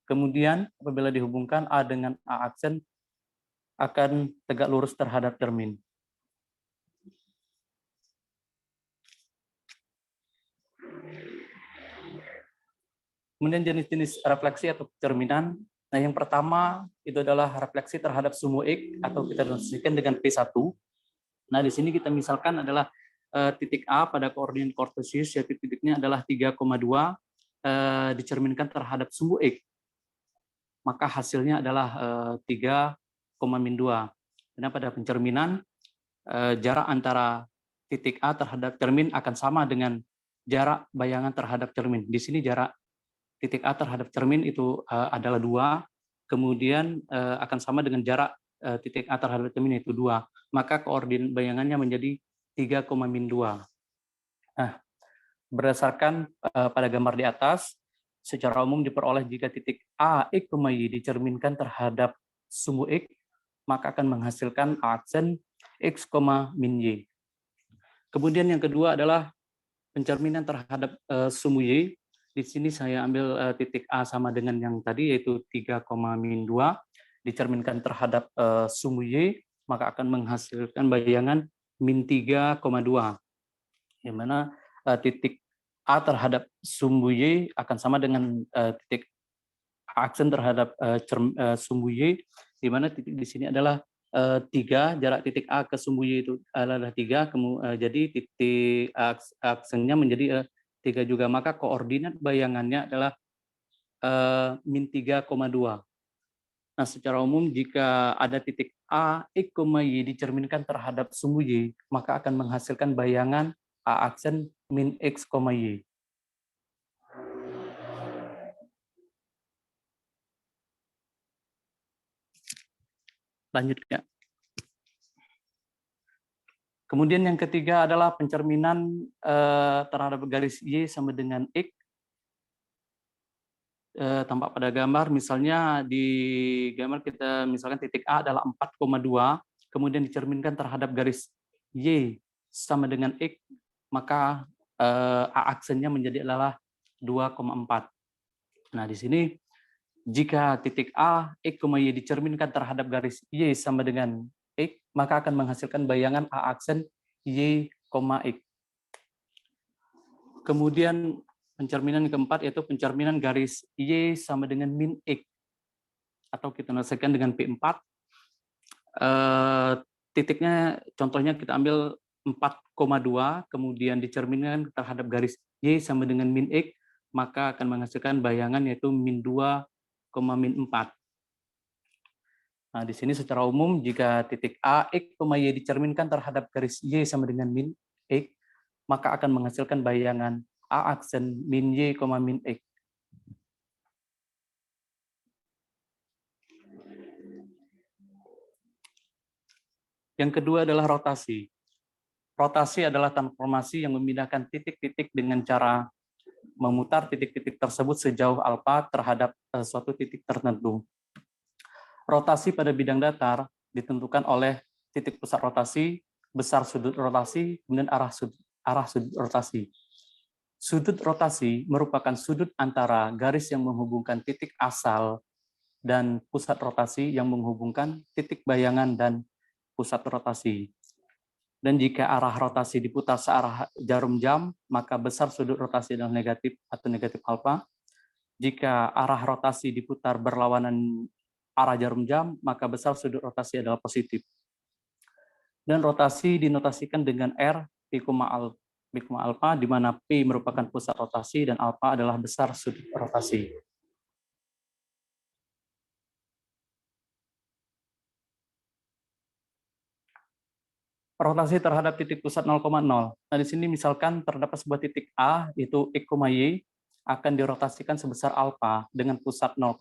Kemudian apabila dihubungkan A dengan A aksen akan tegak lurus terhadap cermin. Kemudian jenis-jenis refleksi atau cerminan. Nah, yang pertama itu adalah refleksi terhadap sumbu X atau kita definisikan dengan P1. Nah, di sini kita misalkan adalah titik A pada koordinat kartesius, yaitu titiknya adalah 3,2 dicerminkan terhadap sumbu X. Maka hasilnya adalah 3,-2. Karena pada pencerminan jarak antara titik A terhadap cermin akan sama dengan jarak bayangan terhadap cermin. Di sini jarak titik A terhadap cermin itu adalah 2, kemudian akan sama dengan jarak titik A terhadap cermin itu 2. Maka koordinat bayangannya menjadi 3,-2. Nah, berdasarkan pada gambar di atas, secara umum diperoleh jika titik A, X, Y dicerminkan terhadap sumbu X, maka akan menghasilkan aksen X, min Y. Kemudian yang kedua adalah pencerminan terhadap sumbu Y. Di sini saya ambil titik A sama dengan yang tadi, yaitu 3,-2, dicerminkan terhadap sumbu Y, maka akan menghasilkan bayangan min 3,2, yang mana titik A terhadap sumbu Y akan sama dengan titik aksen terhadap sumbu Y, di mana titik di sini adalah 3, jarak titik A ke sumbu Y itu adalah 3, jadi titik aksennya menjadi 3 juga, maka koordinat bayangannya adalah min 3,2. Nah, secara umum jika ada titik A, X, Y dicerminkan terhadap sumbu Y, maka akan menghasilkan bayangan A aksen min X, Y. Lanjut, ya. Kemudian yang ketiga adalah pencerminan terhadap garis Y sama dengan X. Tampak pada gambar, misalnya di gambar kita misalkan titik A adalah 4,2, kemudian dicerminkan terhadap garis Y sama dengan X, maka A aksennya menjadi adalah 2,4. Nah, di sini jika titik A, X, Y dicerminkan terhadap garis Y sama dengan X, maka akan menghasilkan bayangan A aksen Y, X. Kemudian pencerminan keempat yaitu pencerminan garis Y sama dengan min X, atau kita nasikan dengan P4. titiknya contohnya kita ambil 4,2, kemudian dicerminkan terhadap garis Y sama dengan min X, maka akan menghasilkan bayangan yaitu min 2, min 4. Nah, di sini secara umum jika titik A, X, Y dicerminkan terhadap garis Y sama dengan min X, maka akan menghasilkan bayangan A aksen min Y, min X. Yang kedua adalah rotasi. Rotasi adalah transformasi yang memindahkan titik-titik dengan cara memutar titik-titik tersebut sejauh alfa terhadap suatu titik tertentu. Rotasi pada bidang datar ditentukan oleh titik pusat rotasi, besar sudut rotasi, kemudian arah sudut rotasi. Sudut rotasi merupakan sudut antara garis yang menghubungkan titik asal dan pusat rotasi yang menghubungkan titik bayangan dan pusat rotasi. Dan jika arah rotasi diputar searah jarum jam, maka besar sudut rotasi adalah negatif atau negatif alfa. Jika arah rotasi diputar berlawanan arah jarum jam, maka besar sudut rotasi adalah positif. Dan rotasi dinotasikan dengan R, P, alfa, di mana P merupakan pusat rotasi dan alfa adalah besar sudut rotasi. Rotasi terhadap titik pusat 0,0. Nah, di sini misalkan terdapat sebuah titik A, yaitu X, Y, akan dirotasikan sebesar alfa dengan pusat 0,0,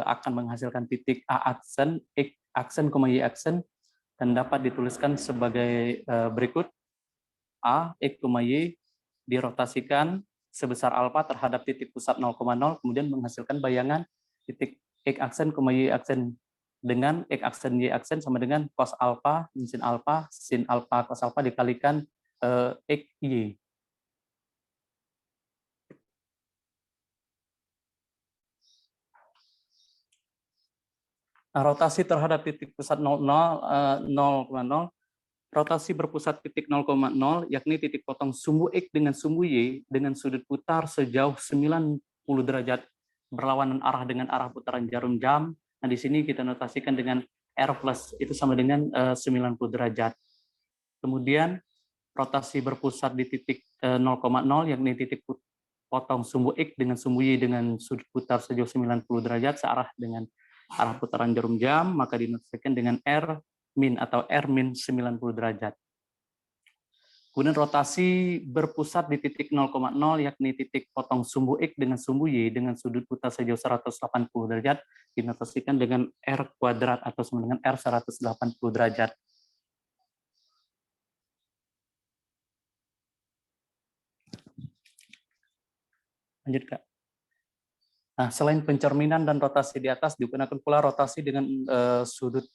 akan menghasilkan titik A aksen, X aksen, Y aksen, dan dapat dituliskan sebagai berikut. A, X, Y dirotasikan sebesar alfa terhadap titik pusat 0,0, kemudian menghasilkan bayangan titik X aksen, Y aksen, dengan X aksen Y aksen sama dengan cos alfa, sin alfa, cos alfa dikalikan X, Y. Nah, rotasi terhadap titik pusat 0,0, rotasi berpusat titik 0,0, yakni titik potong sumbu X dengan sumbu Y dengan sudut putar sejauh 90 derajat berlawanan arah dengan arah putaran jarum jam. Nah, di sini kita notasikan dengan R plus, itu sama dengan 90 derajat. Kemudian rotasi berpusat di titik 0,0, yakni titik potong sumbu X dengan sumbu Y dengan sudut putar sejauh 90 derajat searah dengan arah putaran jarum jam, maka dinotasikan dengan R min atau R min 90 derajat. Kemudian rotasi berpusat di titik 0,0, yakni titik potong sumbu X dengan sumbu Y dengan sudut putar sejauh 180 derajat, dinotasikan dengan R kuadrat atau sama dengan R 180 derajat. Lanjut, Kak. Nah, selain pencerminan dan rotasi di atas, digunakan pula rotasi dengan sudut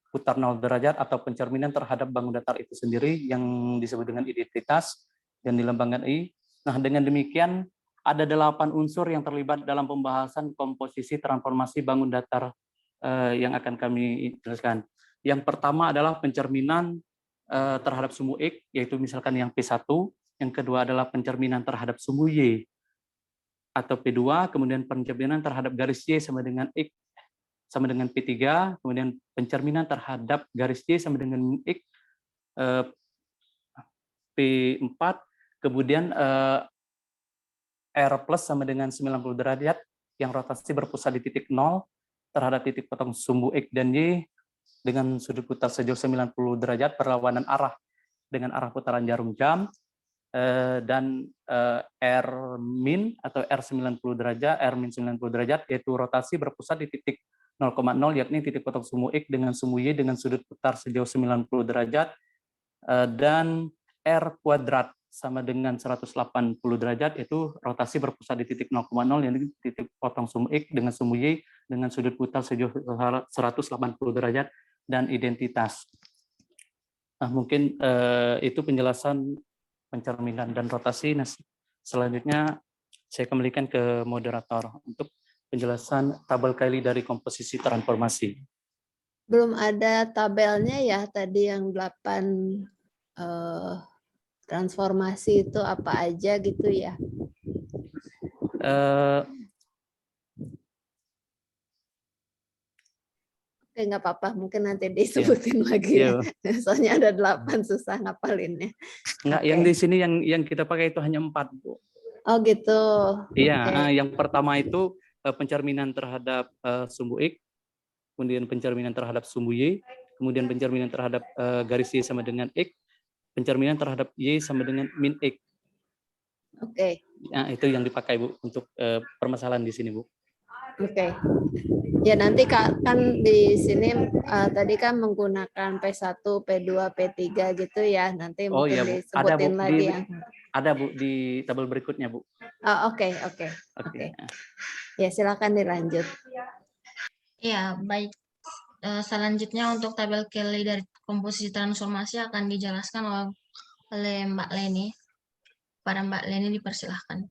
putar 0 derajat atau pencerminan terhadap bangun datar itu sendiri yang disebut dengan identitas dan dilambangkan I. Nah, dengan demikian ada 8 unsur yang terlibat dalam pembahasan komposisi transformasi bangun datar yang akan kami jelaskan. Yang pertama adalah pencerminan terhadap sumbu X, yaitu misalkan yang P1. Yang kedua adalah pencerminan terhadap sumbu Y atau P2, kemudian pencerminan terhadap garis Y sama dengan X sama dengan P3, kemudian pencerminan terhadap garis Y sama dengan X, P4, kemudian R plus sama dengan 90 derajat, yang rotasi berpusat di titik 0 terhadap titik potong sumbu X dan Y dengan sudut putar sejauh 90 derajat berlawanan arah dengan arah putaran jarum jam, dan R min atau R 90 derajat, R min 90 derajat, yaitu rotasi berpusat di titik 0,0, yakni titik potong sumbu X dengan sumbu Y dengan sudut putar sejauh 90 derajat, dan R kuadrat sama dengan 180 derajat, yaitu rotasi berpusat di titik 0,0, yakni titik potong sumbu X dengan sumbu Y dengan sudut putar sejauh 180 derajat, dan identitas. Nah, mungkin itu penjelasan pencerminan dan rotasi. Nah, selanjutnya saya kembalikan ke moderator untuk penjelasan tabel Cayley dari komposisi transformasi. Belum ada tabelnya ya tadi yang 8 transformasi itu apa aja gitu ya? Oke, nggak apa-apa, mungkin nanti disebutin lagi ya. Soalnya ada 8 susah ngapalinnya. Enggak, yang di sini yang kita pakai itu hanya 4, Bu. Oh gitu. Iya, yang pertama itu pencerminan terhadap sumbu X, kemudian pencerminan terhadap sumbu Y, kemudian pencerminan terhadap garis Y sama dengan X, pencerminan terhadap Y sama dengan min X. Oke. Nah, itu yang dipakai, Bu, untuk permasalahan di sini, Bu. Oke. Ya nanti kan di sini tadi kan menggunakan P1, P2, P3 gitu ya. Nanti Oh mungkin iya, Bu. Ada, Bu. disebutin lagi yang. Ada, Bu, di tabel berikutnya, Bu. Oh, oke. Ya silakan dilanjut. Ya, baik. Selanjutnya untuk tabel Kelly dari komposisi transformasi akan dijelaskan oleh Mbak Leni. Pada Mbak Leni dipersilahkan.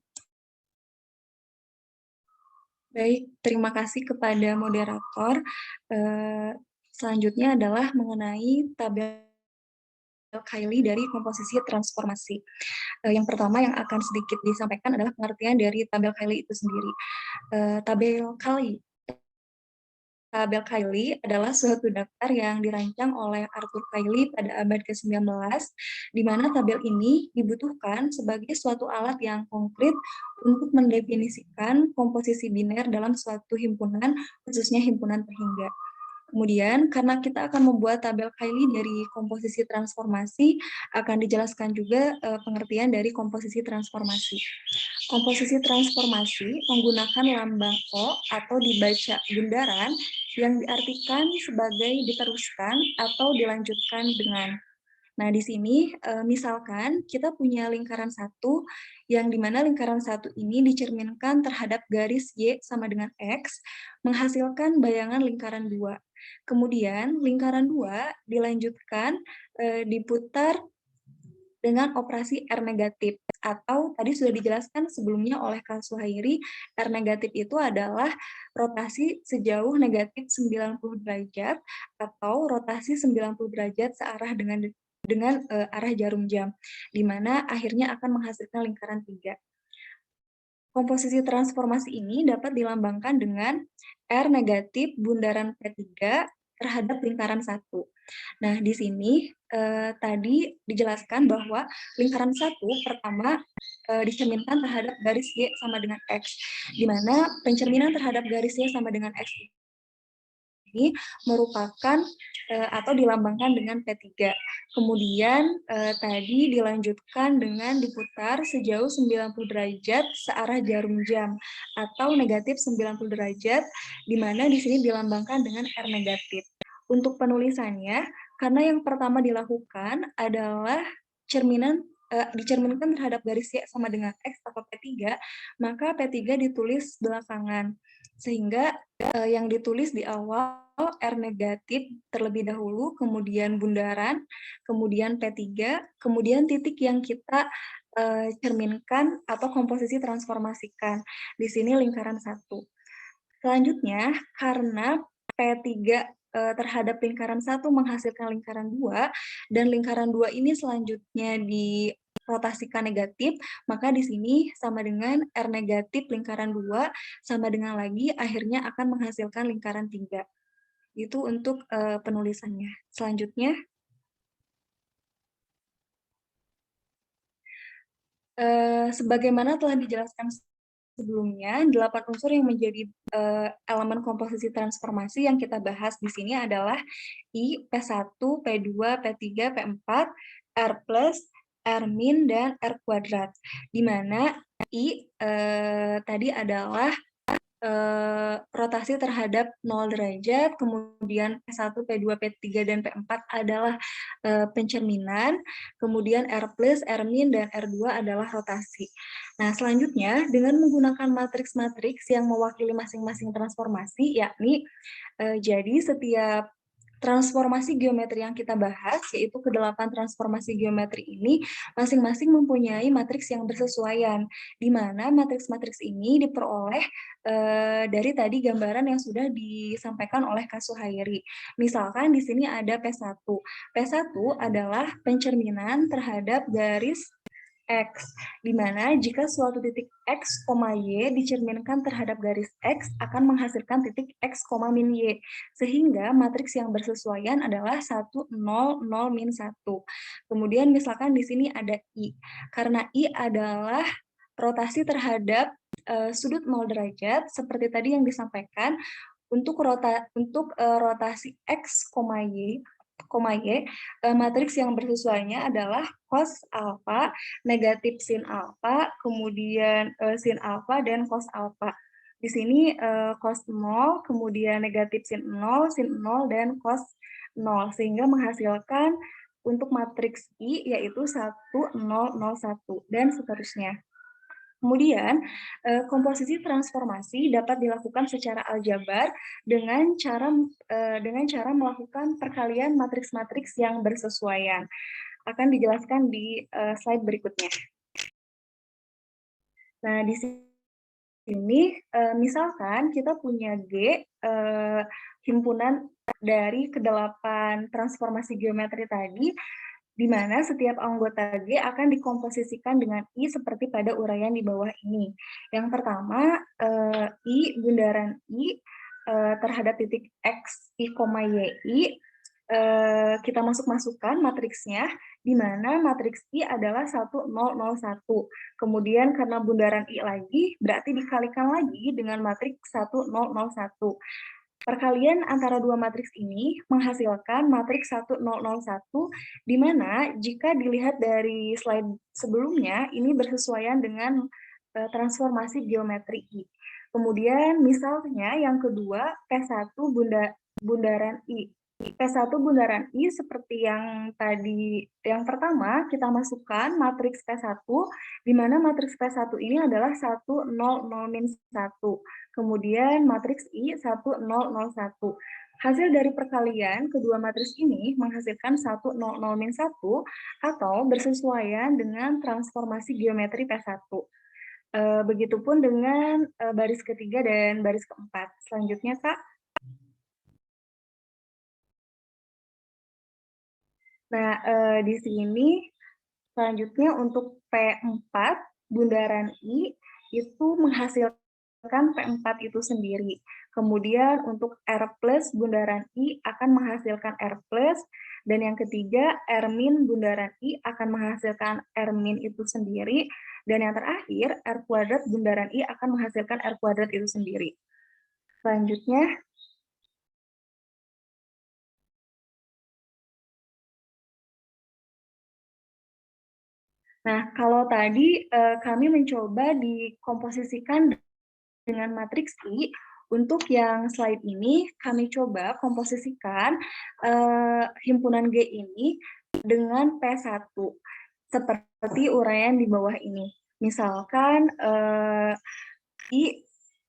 Baik, terima kasih kepada moderator. Selanjutnya adalah mengenai tabel Kylie dari komposisi transformasi. Yang pertama yang akan sedikit disampaikan adalah pengertian dari tabel Kylie itu sendiri. Tabel Kylie adalah suatu daftar yang dirancang oleh Arthur Kylie pada abad ke-19, di mana tabel ini dibutuhkan sebagai suatu alat yang konkret untuk mendefinisikan komposisi biner dalam suatu himpunan, khususnya himpunan perhingga. Kemudian, karena kita akan membuat tabel Kylie dari komposisi transformasi, akan dijelaskan juga pengertian dari komposisi transformasi. Komposisi transformasi menggunakan lambang O atau dibaca bundaran yang diartikan sebagai diteruskan atau dilanjutkan dengan. Nah, di sini misalkan kita punya lingkaran 1, yang dimana lingkaran 1 ini dicerminkan terhadap garis Y sama dengan X, menghasilkan bayangan lingkaran 2. Kemudian lingkaran 2 dilanjutkan diputar dengan operasi R negatif, atau tadi sudah dijelaskan sebelumnya oleh Kak Suhairi, R negatif itu adalah rotasi sejauh negatif 90 derajat atau rotasi 90 derajat searah dengan arah jarum jam, di mana akhirnya akan menghasilkan lingkaran 3. Komposisi transformasi ini dapat dilambangkan dengan R negatif bundaran P3 terhadap lingkaran 1. Nah, di sini tadi dijelaskan bahwa lingkaran 1 pertama dicerminkan terhadap garis Y sama dengan X, di mana pencerminan terhadap garis Y sama dengan X ini merupakan atau dilambangkan dengan P3. Kemudian tadi dilanjutkan dengan diputar sejauh 90 derajat searah jarum jam atau negatif 90 derajat, di mana di sini dilambangkan dengan R negatif. Untuk penulisannya, karena yang pertama dilakukan adalah dicerminkan terhadap garis Y sama dengan X atau P3, maka P3 ditulis belakangan. Sehingga yang ditulis di awal R negatif terlebih dahulu, kemudian bundaran, kemudian P3, kemudian titik yang kita cerminkan atau komposisi transformasikan. Di sini lingkaran 1. Selanjutnya, karena P3 terhadap lingkaran 1 menghasilkan lingkaran 2, dan lingkaran 2 ini selanjutnya dirotasikan negatif, maka di sini sama dengan R negatif lingkaran 2, sama dengan lagi akhirnya akan menghasilkan lingkaran 3. Itu untuk penulisannya. Selanjutnya, sebagaimana telah dijelaskan sebelumnya, 8 unsur yang menjadi elemen komposisi transformasi yang kita bahas di sini adalah I, P1, P2, P3, P4, R+, R-, dan R kuadrat. Di mana I tadi adalah rotasi terhadap 0 derajat, kemudian P1, P2, P3, dan P4 adalah pencerminan, kemudian R+, R-, dan R2 adalah rotasi. Nah, selanjutnya, dengan menggunakan matriks-matriks yang mewakili masing-masing transformasi, yakni jadi setiap transformasi geometri yang kita bahas, yaitu ke-8 transformasi geometri ini, masing-masing mempunyai matriks yang bersesuaian, di mana matriks-matriks ini diperoleh dari tadi gambaran yang sudah disampaikan oleh Kak Suhairi. Misalkan di sini ada P1. P1 adalah pencerminan terhadap garis X, di mana jika suatu titik X, Y dicerminkan terhadap garis X akan menghasilkan titik X, min Y, sehingga matriks yang bersesuaian adalah 1, 0, 0, min 1. Kemudian misalkan di sini ada I, karena I adalah rotasi terhadap sudut 0 derajat, seperti tadi yang disampaikan, untuk rotasi X, Y, matriks yang bersesuaiannya adalah cos alfa, negatif sin alfa, kemudian sin alfa, dan cos alfa. Di sini cos 0, kemudian negatif sin 0, dan cos 0, sehingga menghasilkan untuk matriks I yaitu 1, 0, 0, 1, dan seterusnya. Kemudian, komposisi transformasi dapat dilakukan secara aljabar dengan cara melakukan perkalian matriks-matriks yang bersesuaian. Akan dijelaskan di slide berikutnya. Nah, di sini misalkan kita punya G, himpunan dari kedelapan transformasi geometri tadi, di mana setiap anggota G akan dikomposisikan dengan I seperti pada uraian di bawah ini. Yang pertama, I bundaran I terhadap titik X, I, Y, kita masukkan matriksnya, di mana matriks I adalah 1, 0, 0, 1. Kemudian karena bundaran I lagi, berarti dikalikan lagi dengan matriks 1, 0, 0, 1. Perkalian antara dua matriks ini menghasilkan matriks 1, 0, 0, 1, di mana jika dilihat dari slide sebelumnya, ini bersesuaian dengan transformasi geometri I. Kemudian misalnya yang kedua, P1 bundaran I. P1 bundaran I seperti yang tadi, yang pertama kita masukkan matriks P1, di mana matriks P1 ini adalah 1, 0, 0, min 1. Kemudian matriks I 1, 0, 0, 1. Hasil dari perkalian kedua matriks ini menghasilkan 1, 0, 0, min 1 atau bersesuaian dengan transformasi geometri P1. Begitupun dengan baris ketiga dan baris keempat. Selanjutnya, Kak. Nah, di sini selanjutnya untuk P4 bundaran I itu menghasilkan P4 itu sendiri. Kemudian untuk R plus bundaran I akan menghasilkan R plus, dan yang ketiga R min bundaran I akan menghasilkan R min itu sendiri, dan yang terakhir R kuadrat bundaran I akan menghasilkan R kuadrat itu sendiri. Selanjutnya, nah kalau tadi kami mencoba dikomposisikan dengan matriks I, untuk yang slide ini kami coba komposisikan himpunan G ini dengan P1 seperti uraian di bawah ini. Misalkan I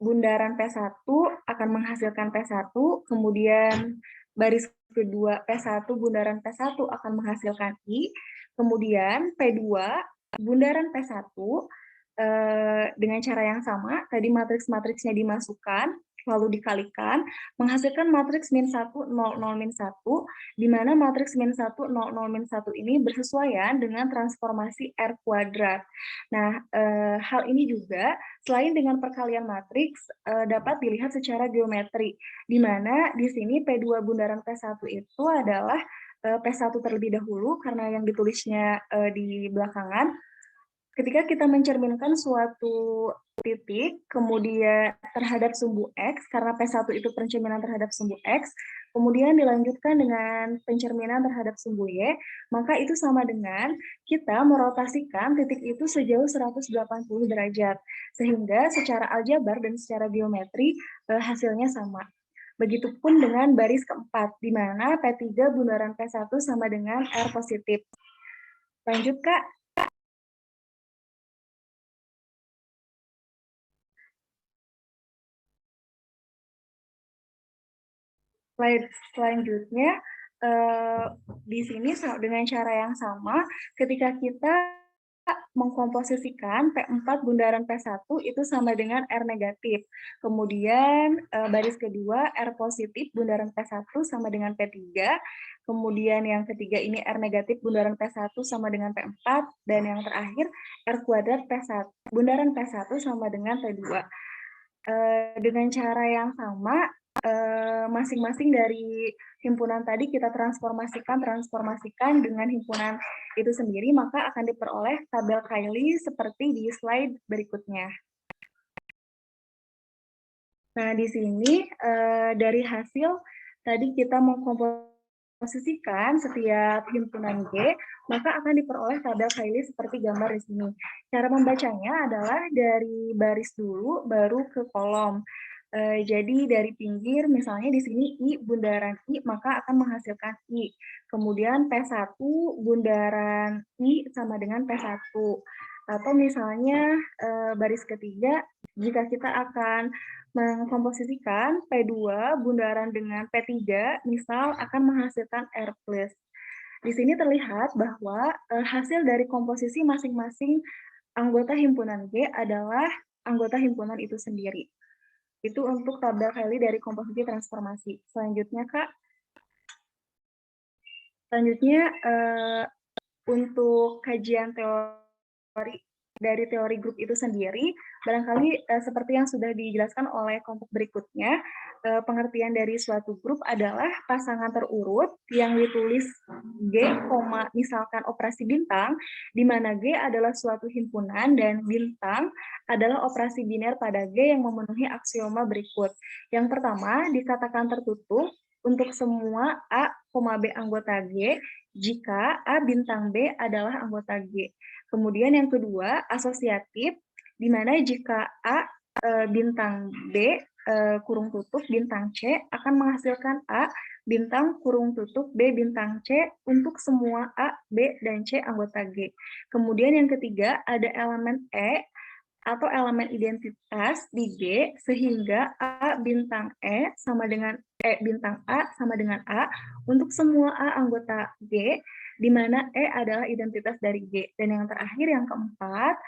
bundaran P1 akan menghasilkan P1, kemudian baris kedua P1 bundaran P1 akan menghasilkan I, kemudian P2 bundaran P1 dengan cara yang sama, tadi matriks-matriksnya dimasukkan, lalu dikalikan, menghasilkan matriks min 1, 0, 0, min 1, di mana matriks min 1, 0, 0, min 1 ini bersesuaian dengan transformasi R kuadrat. Nah, hal ini juga, selain dengan perkalian matriks, dapat dilihat secara geometri, di mana di sini P2 bundaran P1 itu adalah P1 terlebih dahulu, karena yang ditulisnya di belakangan. Ketika kita mencerminkan suatu titik, kemudian terhadap sumbu X, karena P1 itu pencerminan terhadap sumbu X, kemudian dilanjutkan dengan pencerminan terhadap sumbu Y, maka itu sama dengan kita merotasikan titik itu sejauh 180 derajat, sehingga secara aljabar dan secara geometri hasilnya sama. Begitupun dengan baris keempat, di mana P3 bundaran P1 sama dengan R positif. Lanjut, Kak. Slide selanjutnya, di sini dengan cara yang sama, ketika kita mengkomposisikan P4 bundaran P1 itu sama dengan R negatif. Kemudian baris kedua R positif bundaran P1 sama dengan P3. Kemudian yang ketiga ini R negatif bundaran P1 sama dengan P4. Dan yang terakhir R kuadrat P1 bundaran P1 sama dengan P2. Dengan cara yang sama, masing-masing dari himpunan tadi kita transformasikan dengan himpunan itu sendiri, maka akan diperoleh tabel Cayley seperti di slide berikutnya. Nah, di sini dari hasil tadi kita mengkomposisikan setiap himpunan G, maka akan diperoleh tabel Cayley seperti gambar di sini. Cara membacanya adalah dari baris dulu, baru ke kolom. Jadi dari pinggir, misalnya di sini I bundaran I, maka akan menghasilkan I. Kemudian P1 bundaran I sama dengan P1. Atau misalnya baris ketiga, jika kita akan mengkomposisikan P2 bundaran dengan P3, misal akan menghasilkan R+. Di sini terlihat bahwa hasil dari komposisi masing-masing anggota himpunan G adalah anggota himpunan itu sendiri. Itu untuk tabel Cayley dari komposisi transformasi. Selanjutnya, Kak. Selanjutnya, untuk kajian teori dari teori grup itu sendiri, barangkali seperti yang sudah dijelaskan oleh kelompok berikutnya, pengertian dari suatu grup adalah pasangan terurut yang ditulis G, misalkan operasi bintang, di mana G adalah suatu himpunan dan bintang adalah operasi biner pada G yang memenuhi aksioma berikut. Yang pertama, dikatakan tertutup untuk semua A, B anggota G, jika A bintang B adalah anggota G. Kemudian yang kedua, asosiatif, di mana jika A bintang B kurung tutup bintang C akan menghasilkan A bintang kurung tutup B bintang C untuk semua A, B, dan C anggota G. Kemudian yang ketiga, ada elemen E atau elemen identitas di G, sehingga A bintang E sama dengan E bintang A sama dengan A untuk semua A anggota G, di mana E adalah identitas dari G. Dan yang terakhir, yang keempat,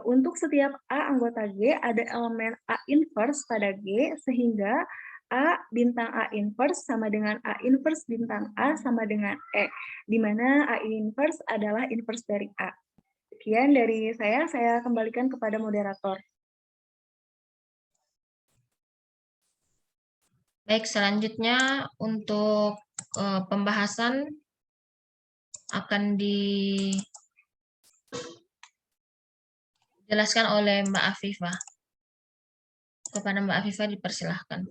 untuk setiap A anggota G ada elemen A inverse pada G, sehingga A bintang A inverse sama dengan A inverse bintang A sama dengan E, di mana A inverse adalah inverse dari A. Sekian dari saya kembalikan kepada moderator. Baik, selanjutnya untuk pembahasan akan dijelaskan oleh Mbak Afifah. Kepada Mbak Afifah dipersilahkan.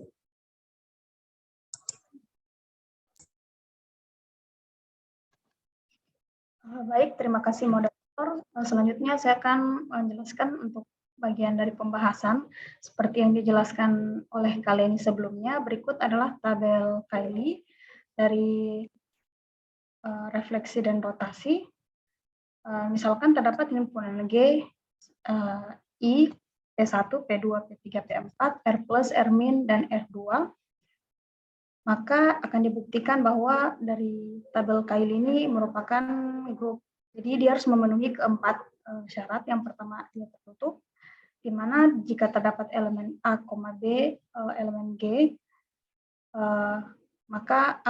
Baik, terima kasih moderator. Selanjutnya saya akan menjelaskan untuk bagian dari pembahasan. Seperti yang dijelaskan oleh kalian sebelumnya, berikut adalah tabel Cayley dari refleksi dan rotasi. Misalkan terdapat himpunan G, I, P1, P2, P3, P4, R+, R-, dan R2. Maka akan dibuktikan bahwa dari tabel Cayley ini merupakan grup. Jadi dia harus memenuhi keempat syarat. Yang pertama, dia tertutup, di mana jika terdapat elemen A, B, elemen G, maka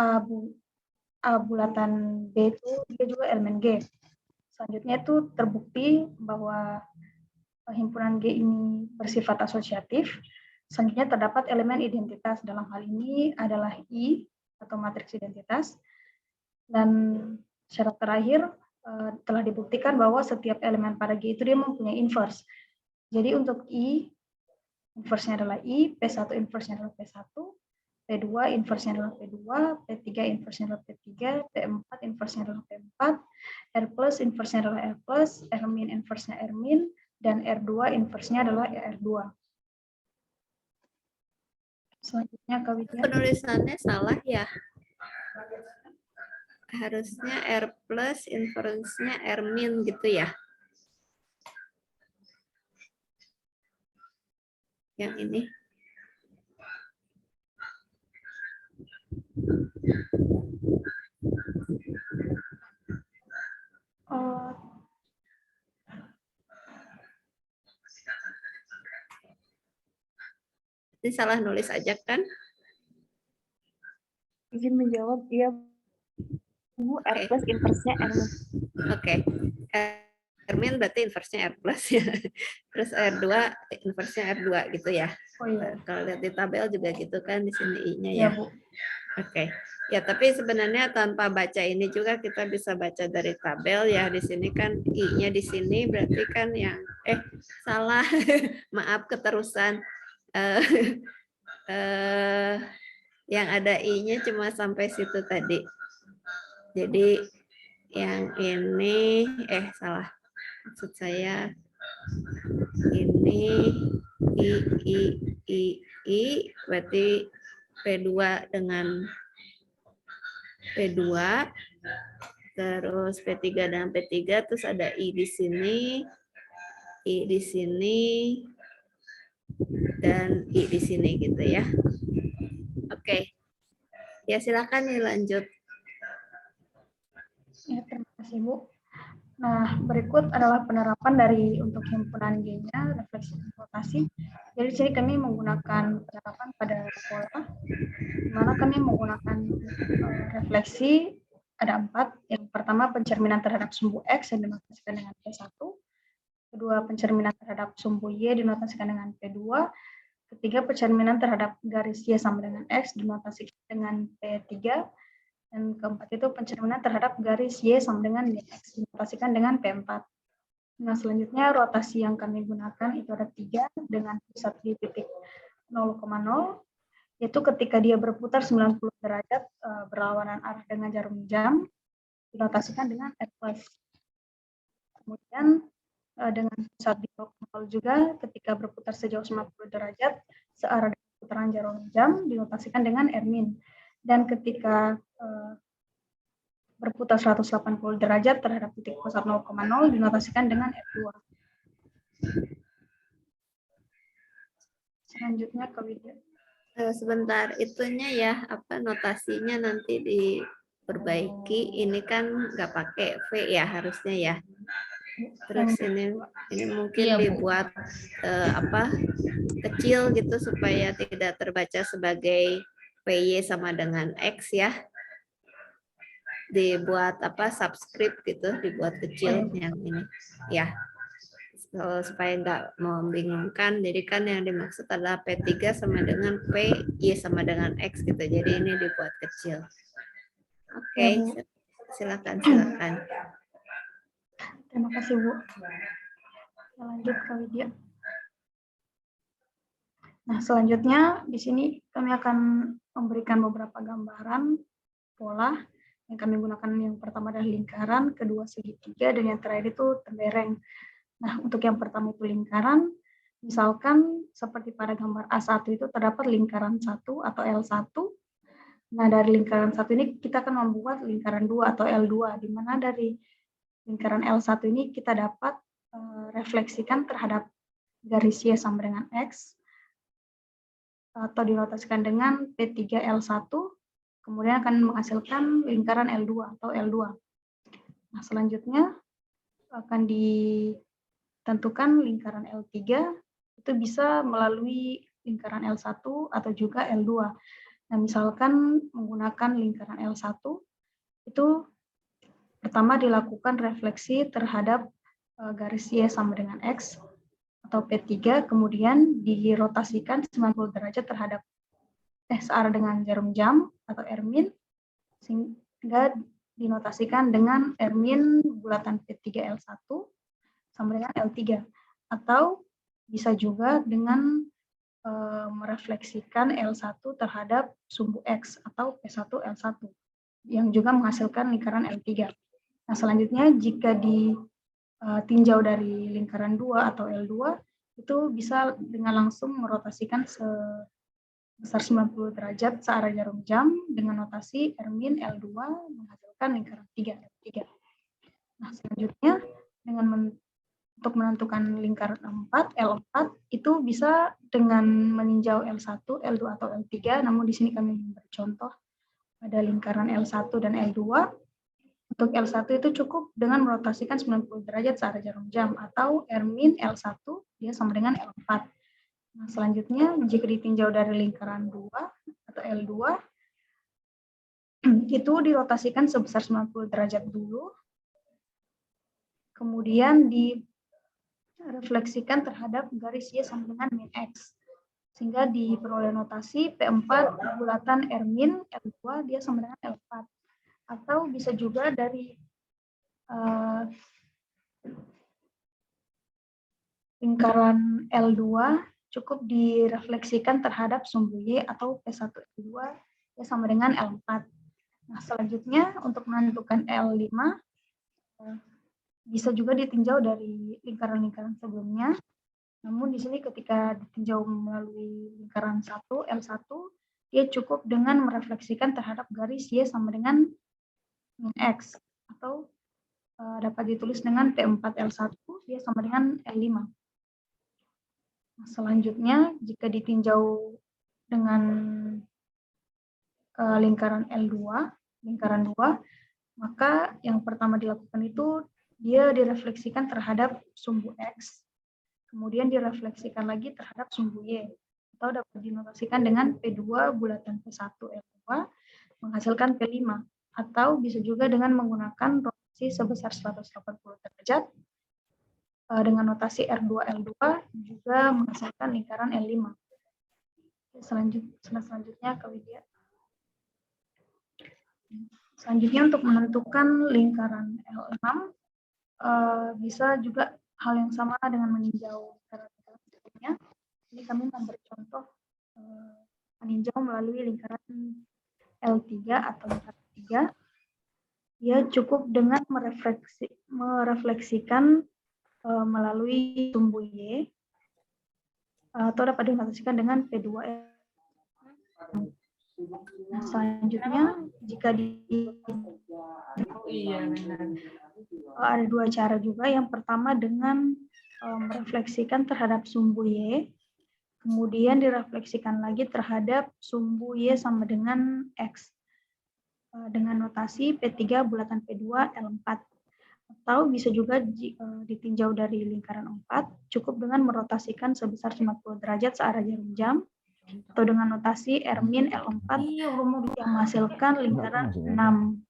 A bulatan B itu dia juga elemen G. Selanjutnya itu terbukti bahwa himpunan G ini bersifat asosiatif. Selanjutnya terdapat elemen identitas, dalam hal ini adalah I atau matriks identitas. Dan syarat terakhir telah dibuktikan bahwa setiap elemen pada G itu dia mempunyai inverse. Jadi untuk I, inverse-nya adalah I, P1 inverse-nya adalah P1, P2 inverse-nya adalah P2, P3 inverse-nya adalah P3, P4 inverse-nya adalah P4, R+ inverse-nya adalah R+, R- inverse-nya R-, dan R2 inverse-nya adalah R2. Selanjutnya Kak Widya. Penulisannya salah ya. Harusnya R+ inverse-nya R- gitu ya. Yang ini. ini salah nulis aja kan? Izin menjawab, iya Bu, R Oke. plus inversnya R-min. Oke. R-min berarti inversnya R plus ya. Terus R2 inversnya R2 gitu ya. Oh iya. Kalau lihat di tabel juga gitu kan di sini I-nya Iya, ya. Bu. Oke. Ya, tapi sebenarnya tanpa baca ini juga kita bisa baca dari tabel ya. Di sini kan I-nya di sini berarti kan yang salah. Maaf keterusan. Yang ada I-nya cuma sampai situ tadi. Jadi yang ini salah. Maksud saya ini I berarti P2 dengan P2, terus P3 dan P3, terus ada I di sini, dan I di sini gitu ya. Oke. Ya silakan dilanjut. Ya, terima kasih Bu. Nah, berikut adalah penerapan dari untuk himpunan G-nya, refleksi dan rotasi. Jadi di sini kami menggunakan penerapan pada pola, di mana kami menggunakan refleksi ada 4. Yang pertama pencerminan terhadap sumbu X yang dinotasikan dengan P1. Kedua, pencerminan terhadap sumbu Y dinotasikan dengan P2. Ketiga, pencerminan terhadap garis Y sama dengan X dinotasikan dengan P3. Dan keempat itu pencerminan terhadap garis Y sama dengan X dinotasikan dengan P4. Nah, selanjutnya rotasi yang kami gunakan itu ada 3 dengan pusat di titik 0,0, yaitu ketika dia berputar 90 derajat berlawanan arah dengan jarum jam, dinotasikan dengan R+. Kemudian dengan pusat di 0,0 juga ketika berputar sejauh 90 derajat searah dengan putaran jarum jam, dinotasikan dengan R-. Dan ketika berputar 180 derajat terhadap titik pusat 0,0 dinotasikan dengan R2. Selanjutnya ke Widya. Sebentar, itunya ya, notasinya nanti diperbaiki. Ini kan nggak pakai V ya harusnya ya. Terus ini mungkin Iya, Bu. dibuat kecil gitu supaya tidak terbaca sebagai PY sama dengan X ya. Dibuat subscript gitu, dibuat kecil yang ini ya. Supaya nggak membingungkan, jadi kan yang dimaksud adalah P3 sama dengan P, Y sama dengan X gitu, jadi ini dibuat kecil. Oke, silakan. Terima kasih Bu. Lanjut ke Widya. Nah, selanjutnya di sini kami akan memberikan beberapa gambaran pola yang kami gunakan. Yang pertama adalah lingkaran, kedua segitiga, dan yang terakhir itu tembereng. Nah, untuk yang pertama itu lingkaran, misalkan seperti pada gambar A1 itu terdapat lingkaran 1 atau L1. Nah, dari lingkaran 1 ini kita akan membuat lingkaran 2 atau L2, di mana dari lingkaran L1 ini kita dapat refleksikan terhadap garis Y sama dengan X, atau dinotasikan dengan P3L1, kemudian akan menghasilkan lingkaran L2 atau L2. Nah, selanjutnya akan ditentukan lingkaran L3, itu bisa melalui lingkaran L1 atau juga L2. Nah, misalkan menggunakan lingkaran L1, itu pertama dilakukan refleksi terhadap garis Y sama dengan X, atau P3, kemudian dirotasikan 90 derajat terhadap searah dengan jarum jam atau R-, sehingga dinotasikan dengan R- bulatan P3L1 sama dengan L3, atau bisa juga dengan merefleksikan L1 terhadap sumbu X atau P1L1 yang juga menghasilkan lingkaran L3. Nah, selanjutnya jika ditinjau dari lingkaran 2 atau L2, itu bisa dengan langsung merotasikan sebesar 90 derajat searah jarum jam dengan notasi R- L2 menghasilkan lingkaran 3L3. Nah, selanjutnya untuk menentukan lingkaran 4, L4, itu bisa dengan meninjau L1, L2 atau L3, namun di sini kami memberi contoh pada lingkaran L1 dan L2. Untuk L1 itu cukup dengan merotasikan 90 derajat searah jarum jam, atau R- L1 dia sama dengan L4. Nah, selanjutnya, jika ditinjau dari lingkaran 2 atau L2, itu dirotasikan sebesar 90 derajat dulu, kemudian direfleksikan terhadap garis Y sama dengan min X. Sehingga diperoleh notasi P4 bulatan R min L2 dia sama dengan L4. Atau bisa juga dari lingkaran L2 cukup direfleksikan terhadap sumbu Y atau P1 L2 dia sama dengan L4. Nah, selanjutnya untuk menentukan L5 bisa juga ditinjau dari lingkaran-lingkaran sebelumnya. Namun di sini ketika ditinjau melalui lingkaran 1, L1, dia cukup dengan merefleksikan terhadap garis Y sama dengan min X. Atau dapat ditulis dengan P4 L1, dia sama dengan L5. Nah, selanjutnya, jika ditinjau dengan lingkaran L2, lingkaran 2, maka yang pertama dilakukan itu dia direfleksikan terhadap sumbu X, kemudian direfleksikan lagi terhadap sumbu Y, atau dapat dinotasikan dengan P2 bulatan P1 L2 menghasilkan P5, atau bisa juga dengan menggunakan rotasi sebesar 180 derajat dengan notasi R2 L2 juga menghasilkan lingkaran L5. Selanjutnya ke Widya. Selanjutnya untuk menentukan lingkaran L6 bisa juga hal yang sama dengan meninjau lingkaran sebelumnya. Ini kami memberi contoh meninjau melalui lingkaran L3 atau lingkaran 3. Dia cukup dengan merefleksikan melalui sumbu Y atau dapat dinotasikan dengan P2. Nah, selanjutnya jika ada dua cara juga. Yang pertama dengan merefleksikan terhadap sumbu Y, kemudian direfleksikan lagi terhadap sumbu Y sama dengan X dengan notasi P3 bulatan P2 L4. Atau bisa juga ditinjau dari lingkaran 4, cukup dengan merotasikan sebesar 90 derajat searah jarum jam, atau dengan notasi R min L4 yang menghasilkan lingkaran 6.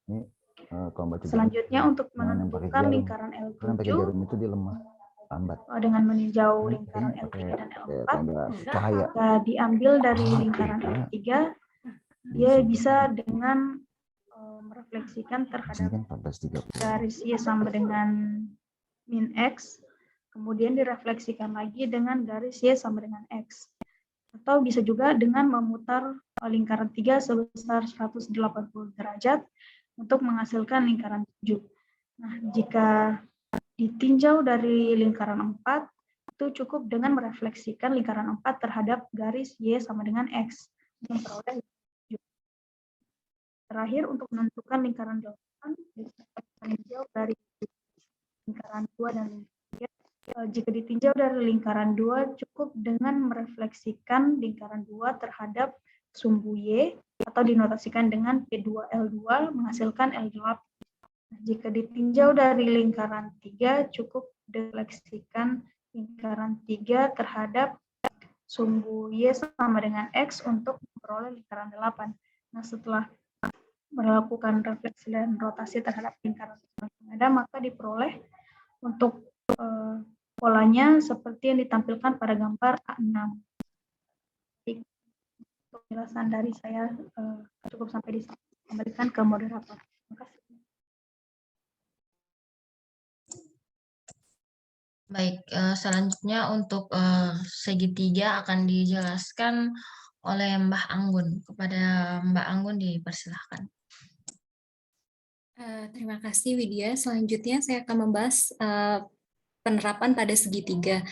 Selanjutnya untuk menentukan lingkaran L7 dengan meninjau lingkaran L3 dan L4, diambil dari lingkaran L3, dia bisa dengan merefleksikan terhadap garis Y sama dengan min X, kemudian direfleksikan lagi dengan garis Y sama dengan X. Atau bisa juga dengan memutar lingkaran 3 sebesar 180 derajat untuk menghasilkan lingkaran 7. Nah, jika ditinjau dari lingkaran 4, itu cukup dengan merefleksikan lingkaran 4 terhadap garis Y sama dengan X. Memperoleh 7. Terakhir, untuk menentukan lingkaran 8, ditinjau dari lingkaran 2 dan lingkaran 3. Jika ditinjau dari lingkaran 2, cukup dengan merefleksikan lingkaran 2 terhadap sumbu Y, atau dinotasikan dengan P2L2 menghasilkan L8. Jika ditinjau dari lingkaran 3, cukup direfleksikan lingkaran 3 terhadap sumbu Y sama dengan X untuk memperoleh lingkaran 8. Nah, setelah melakukan refleksi dan rotasi terhadap lingkaran yang ada, maka diperoleh untuk polanya seperti yang ditampilkan pada gambar A6. Penjelasan dari saya cukup sampai di sini. Kembalikan ke moderator. Terima kasih. Baik, selanjutnya untuk segitiga akan dijelaskan oleh Mbah Anggun. Kepada Mbak Anggun dipersilahkan. Terima kasih Widya. Selanjutnya saya akan membahas penerapan pada segitiga.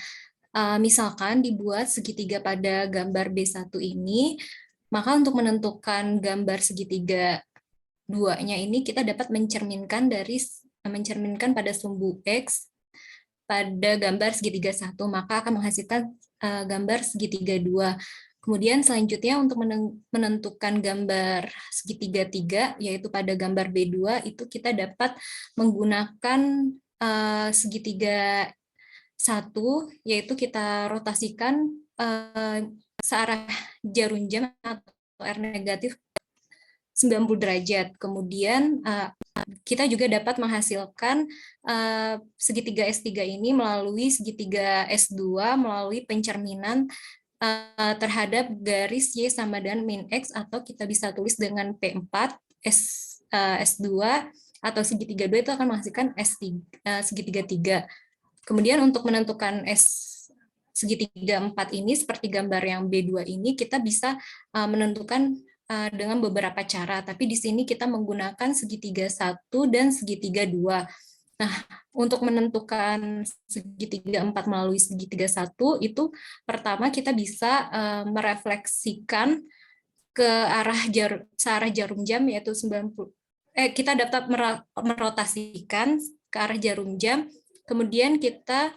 Misalkan dibuat segitiga pada gambar B1 ini, maka untuk menentukan gambar segitiga duanya ini kita dapat mencerminkan pada sumbu X pada gambar segitiga 1, maka akan menghasilkan gambar segitiga 2. Kemudian selanjutnya untuk menentukan gambar segitiga 3, yaitu pada gambar B2, itu kita dapat menggunakan segitiga 1, yaitu kita rotasikan searah jarum jam atau R negatif 90 derajat. Kemudian kita juga dapat menghasilkan segitiga S3 ini melalui segitiga S2 melalui pencerminan terhadap garis Y sama dengan min X, atau kita bisa tulis dengan P4 S2, atau segitiga 2 itu akan menghasilkan segitiga 3. Kemudian untuk menentukan segitiga 4 ini seperti gambar yang B2 ini, kita bisa menentukan dengan beberapa cara, tapi di sini kita menggunakan segitiga 1 dan segitiga 2. Nah, untuk menentukan segitiga 4 melalui segitiga 1 itu pertama kita bisa merefleksikan ke searah jarum jam, yaitu 90. Kita dapat merotasikan ke arah jarum jam, kemudian kita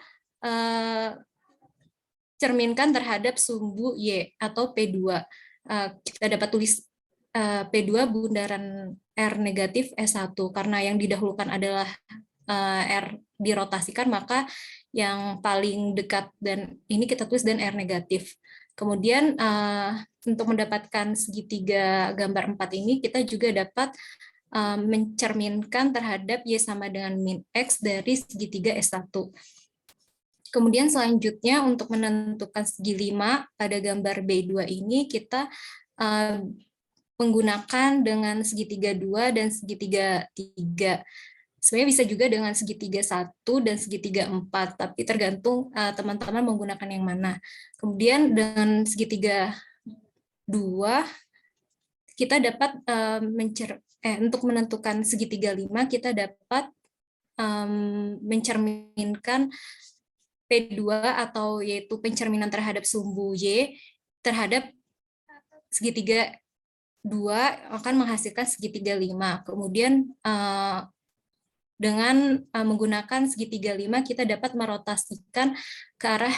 cerminkan terhadap sumbu Y atau P2. Kita dapat tulis P2 bundaran R negatif S1, karena yang didahulukan adalah R dirotasikan, maka yang paling dekat dan ini kita tulis dan R negatif. Kemudian untuk mendapatkan segitiga gambar 4 ini, kita juga dapat mencerminkan terhadap Y sama dengan min X dari segitiga S1. Kemudian selanjutnya untuk menentukan segi 5 pada gambar B2 ini, kita menggunakan dengan segitiga 2 dan segitiga 3. Sebenarnya bisa juga dengan segitiga 1 dan segitiga 4, tapi tergantung teman-teman menggunakan yang mana. Kemudian dengan segitiga 2, kita dapat untuk menentukan segitiga 5, kita dapat mencerminkan P2 atau yaitu pencerminan terhadap sumbu Y terhadap segitiga 2 akan menghasilkan segitiga 5. Kemudian dengan menggunakan segitiga 5 kita dapat merotasikan ke arah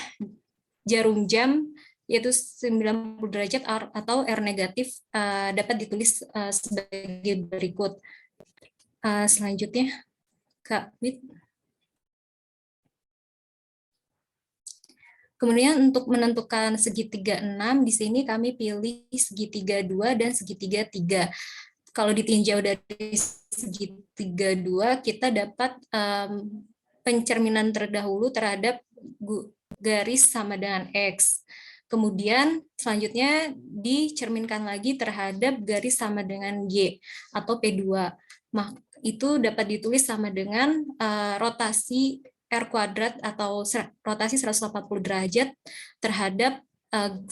jarum jam, yaitu 90 derajat atau R negatif, dapat ditulis sebagai berikut. Selanjutnya, Kak Wit. Kemudian untuk menentukan segitiga 6, di sini kami pilih segitiga 2 dan segitiga 3. Kalau ditinjau dari segitiga 2, kita dapat pencerminan terdahulu terhadap garis sama dengan X. Kemudian selanjutnya dicerminkan lagi terhadap garis sama dengan Y atau P2. Itu dapat ditulis sama dengan rotasi R kuadrat atau rotasi 180 derajat terhadap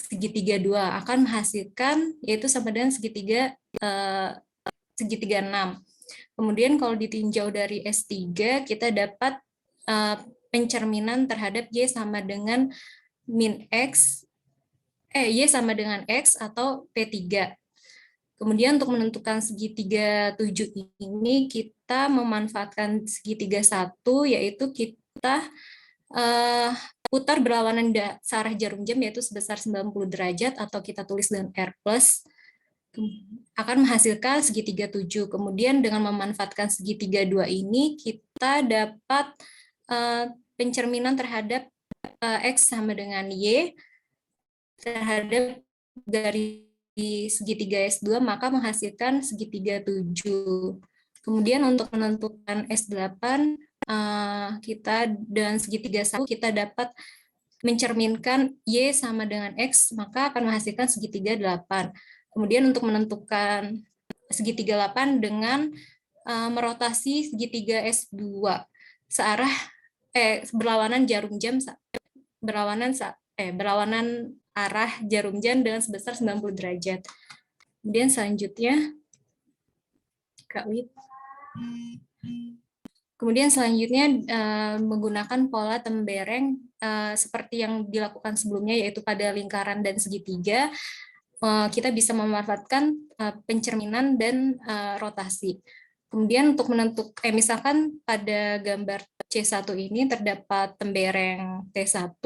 segitiga 2 akan menghasilkan yaitu sama dengan segitiga 6. Kemudian kalau ditinjau dari S3, kita dapat pencerminan terhadap Y sama dengan min X, Y sama dengan X atau P3. Kemudian untuk menentukan segitiga 7 ini, kita memanfaatkan segitiga 1, yaitu kita putar berlawanan searah jarum jam, yaitu sebesar 90 derajat, atau kita tulis dengan R+, akan menghasilkan segitiga 7. Kemudian dengan memanfaatkan segitiga 2 ini, kita dapat pencerminan terhadap X sama dengan Y terhadap dari segitiga S2, maka menghasilkan segitiga 7. Kemudian untuk menentukan S8, kita dengan segitiga 1 kita dapat mencerminkan Y sama dengan X, maka akan menghasilkan segitiga 8. Kemudian untuk menentukan segitiga 8 dengan merotasi segitiga S2 searah berlawanan jarum jam, berlawanan arah jarum jam dengan sebesar 90 derajat. Kemudian selanjutnya, Kak Wit. Kemudian selanjutnya menggunakan pola tembereng seperti yang dilakukan sebelumnya, yaitu pada lingkaran dan segitiga, kita bisa memanfaatkan pencerminan dan rotasi. Kemudian untuk menentukan, misalkan pada gambar C1 ini terdapat tembereng T1,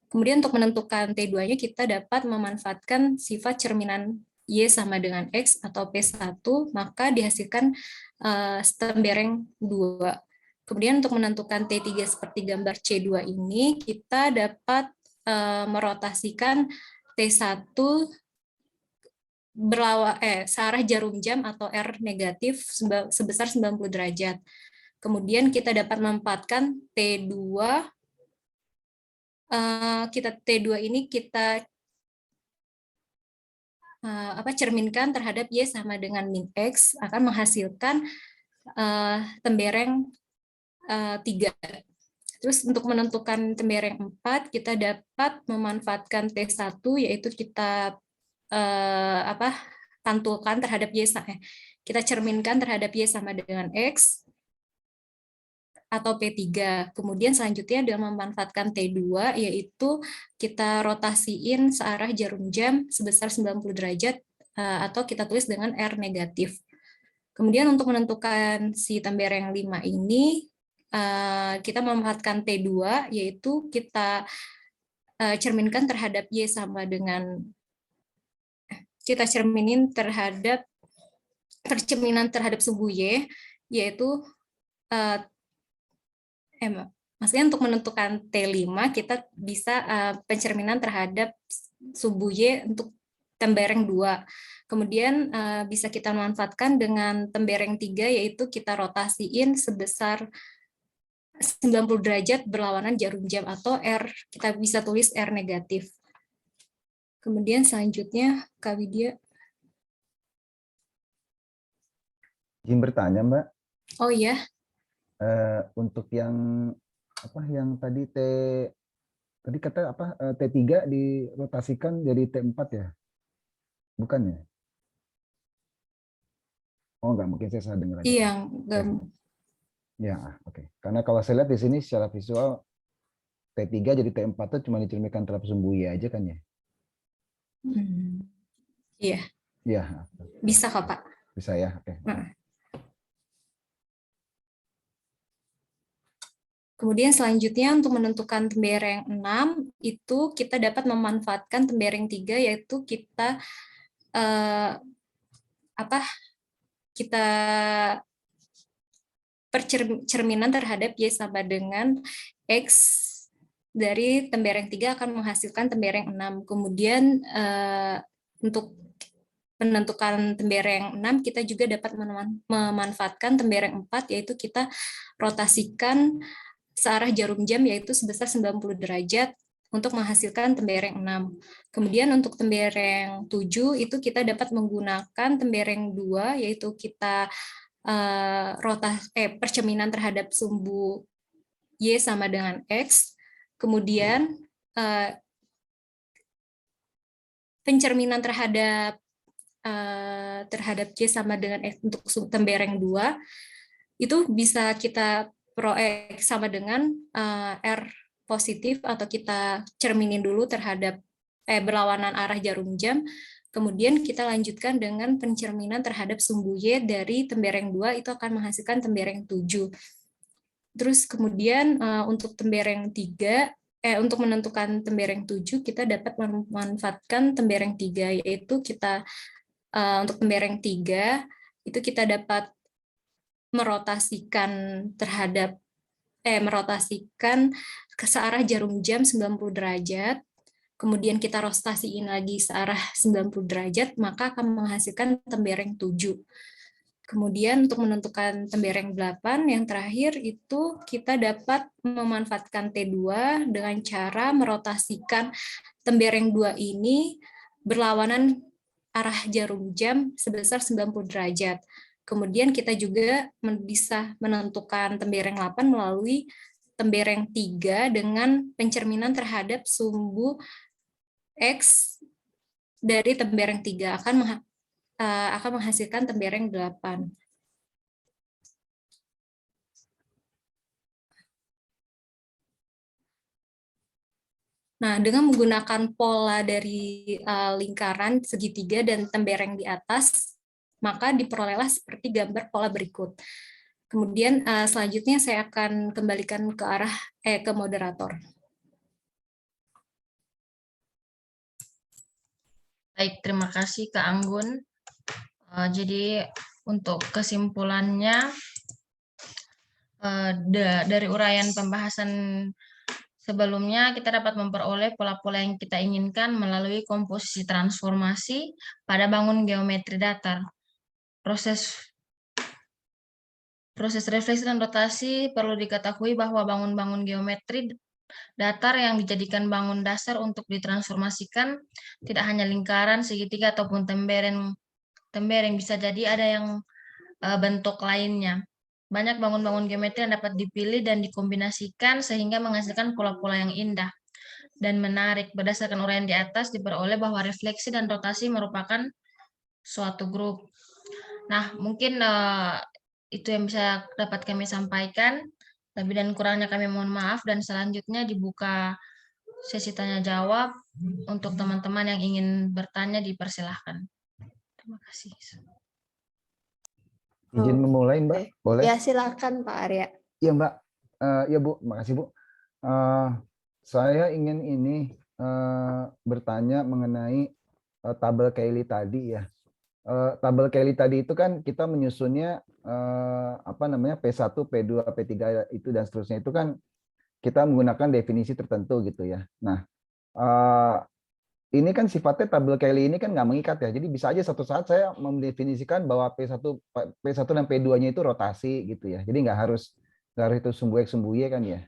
kemudian untuk menentukan T2-nya kita dapat memanfaatkan sifat cerminan Y sama dengan X atau P1, maka dihasilkan tembereng 2. Kemudian untuk menentukan T3 seperti gambar C2 ini, kita dapat merotasikan T1 searah jarum jam atau R negatif sebesar 90 derajat. Kemudian kita dapat memanfaatkan T2, T2 ini kita cerminkan terhadap Y sama dengan min X, akan menghasilkan tembereng 3. Terus untuk menentukan tembereng 4, kita dapat memanfaatkan T1, yaitu kita pantulkan terhadap Y, kita cerminkan terhadap Y sama dengan X, atau P3. Kemudian selanjutnya dengan memanfaatkan T2, yaitu kita rotasiin searah jarum jam sebesar 90 derajat, atau kita tulis dengan R negatif. Kemudian untuk menentukan si tembereng 5 ini, kita memanfaatkan T2, yaitu kita cerminkan terhadap Y sama dengan, kita cerminin terhadap percerminan terhadap suhu Y, yaitu maksudnya untuk menentukan T5 kita bisa pencerminan terhadap suhu Y untuk tembereng 2. Kemudian bisa kita manfaatkan dengan tembereng 3, yaitu kita rotasiin sebesar 90 derajat berlawanan jarum jam, atau R, kita bisa tulis R negatif. Kemudian selanjutnya, Kak Widya. Izin bertanya, Mbak. Oh iya. Untuk yang yang tadi kata T3 dirotasikan jadi T4 ya? Bukan ya? Oh, enggak, mungkin saya salah dengar. Iya, enggak. Ya, oke. Karena kalau saya lihat di sini secara visual T3 jadi T4 itu cuma dicerminkan terhadap sumbu Y aja kan ya? Iya. Iya. Bisa kok, Pak. Bisa ya, oke. Kemudian selanjutnya untuk menentukan tembereng 6, itu kita dapat memanfaatkan tembereng 3, yaitu kita kita percerminan terhadap Y sama dengan X dari tembereng 3 akan menghasilkan tembereng 6. Kemudian untuk menentukan tembereng 6, kita juga dapat memanfaatkan tembereng 4, yaitu kita rotasikan searah jarum jam, yaitu sebesar 90 derajat untuk menghasilkan tembereng 6. Kemudian untuk tembereng 7, itu kita dapat menggunakan tembereng 2, yaitu kita percerminan terhadap sumbu Y sama dengan X. Kemudian pencerminan terhadap Y sama dengan X untuk tembereng 2 itu bisa kita sama dengan R positif, atau kita cerminin dulu terhadap berlawanan arah jarum jam. Kemudian kita lanjutkan dengan pencerminan terhadap sumbu Y dari tembereng 2, itu akan menghasilkan tembereng 7. Terus kemudian untuk tembereng 3, untuk menentukan tembereng 7, kita dapat memanfaatkan tembereng 3, yaitu kita untuk tembereng 3 itu kita dapat merotasikan ke searah jarum jam 90 derajat, kemudian kita rotasiin lagi searah 90 derajat, maka akan menghasilkan tembereng 7. Kemudian untuk menentukan tembereng 8 yang terakhir itu kita dapat memanfaatkan T2 dengan cara merotasikan tembereng 2 ini berlawanan arah jarum jam sebesar 90 derajat. Kemudian kita juga bisa menentukan tembereng 8 melalui tembereng 3 dengan pencerminan terhadap sumbu X dari tembereng 3 akan menghasilkan tembereng 8. Nah, dengan menggunakan pola dari lingkaran segitiga dan tembereng di atas, maka diperolehlah seperti gambar pola berikut. Kemudian selanjutnya saya akan kembalikan ke moderator. Baik, terima kasih Kak Anggun. Jadi untuk kesimpulannya dari uraian pembahasan Sebelumnya, kita dapat memperoleh pola-pola yang kita inginkan melalui komposisi transformasi pada bangun geometri datar. Proses refleksi dan rotasi perlu diketahui bahwa bangun-bangun geometri datar yang dijadikan bangun dasar untuk ditransformasikan tidak hanya lingkaran, segitiga, ataupun tembereng, bisa jadi ada yang bentuk lainnya. Banyak bangun-bangun geometri yang dapat dipilih dan dikombinasikan sehingga menghasilkan pola-pola yang indah dan menarik. Berdasarkan uraian di atas diperoleh bahwa refleksi dan rotasi merupakan suatu grup. Nah, mungkin itu yang bisa dapat kami sampaikan. Lebih dan kurangnya kami mohon maaf, dan selanjutnya dibuka sesi tanya jawab untuk teman-teman yang ingin bertanya, dipersilahkan. Terima kasih. Izin memulai, Mbak? Boleh? Ya, silakan Pak Arya. Iya, Mbak. Ya, Bu. Makasih, Bu. Saya ingin bertanya mengenai tabel Cayley tadi ya. Tabel Cayley tadi itu kan kita menyusunnya P1, P2, P3 itu dan seterusnya itu kan kita menggunakan definisi tertentu gitu ya. Nah, ini kan sifatnya tabel Cayley ini kan nggak mengikat ya. Jadi bisa aja satu saat saya mendefinisikan bahwa P1 dan P2-nya itu rotasi gitu ya. Jadi nggak harus itu sumbu X, sumbu Y kan ya.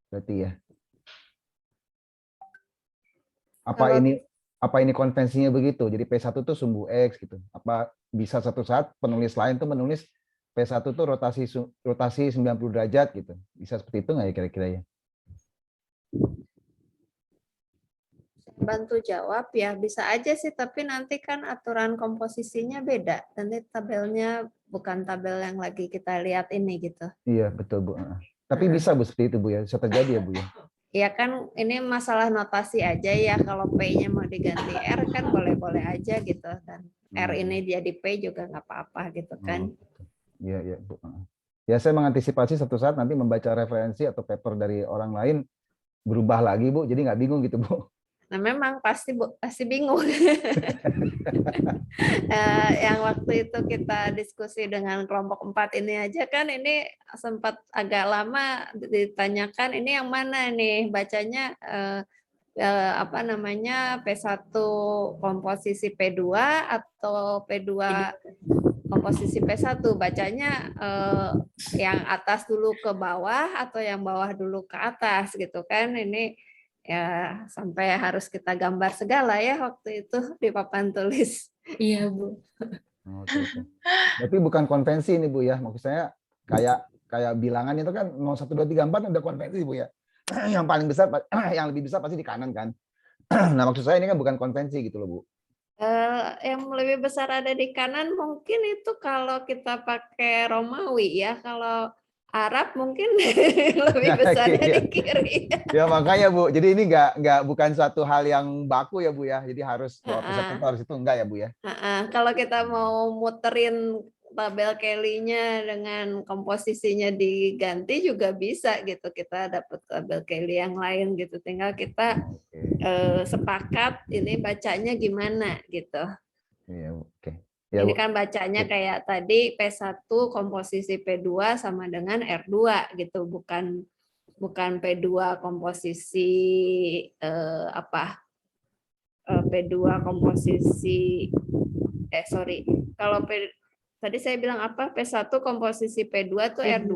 Berarti ya. Apa ini konvensinya begitu? Jadi P1 itu sumbu X gitu. Apa bisa satu saat penulis lain tuh menulis P1 itu rotasi 90 derajat gitu. Bisa seperti itu nggak ya kira-kira ya? Bantu jawab ya, bisa aja sih, tapi nanti kan aturan komposisinya beda. Nanti tabelnya bukan tabel yang lagi kita lihat ini gitu. Iya, betul, Bu. Tapi bisa, Bu, seperti itu, Bu ya. Bisa terjadi ya, Bu ya. Ya kan ini masalah notasi aja ya, kalau P-nya mau diganti R kan boleh-boleh aja gitu, dan R ini jadi P juga nggak apa-apa gitu kan. Iya, Bu. Ya, saya mengantisipasi satu saat nanti membaca referensi atau paper dari orang lain berubah lagi, Bu. Jadi nggak bingung gitu, Bu. Nah memang pasti bingung. Yang waktu itu kita diskusi dengan kelompok 4 ini aja kan ini sempat agak lama ditanyakan ini yang mana nih bacanya P1 komposisi P2 atau P2 komposisi P1, bacanya yang atas dulu ke bawah atau yang bawah dulu ke atas gitu kan. Ini ya sampai harus kita gambar segala ya waktu itu di papan tulis. Iya, Bu. Oke. Tapi bukan konvensi ini, Bu ya. Maksud saya kayak bilangan itu kan 0, 1, 2, 3, 4 udah konvensi, Bu ya. Yang paling besar, yang lebih besar pasti di kanan kan. Nah, maksud saya ini kan bukan konvensi gitu loh, Bu. Yang lebih besar ada di kanan mungkin itu kalau kita pakai Romawi ya. Kalau Arab mungkin lebih besarnya di kiri. Ya makanya, Bu. Jadi ini bukan suatu hal yang baku ya, Bu ya. Jadi harus harus itu enggak ya, Bu ya. Kalau kita mau muterin tabel Cayley-nya dengan komposisinya diganti juga bisa gitu. Kita dapat tabel Cayley yang lain gitu. Tinggal kita sepakat ini bacanya gimana gitu. Iya, oke. Ya, ini kan bacanya kayak tadi P1 komposisi P2 sama dengan R2 gitu, bukan P2 komposisi P2 komposisi kalau tadi saya bilang P1 komposisi P2 tuh R2.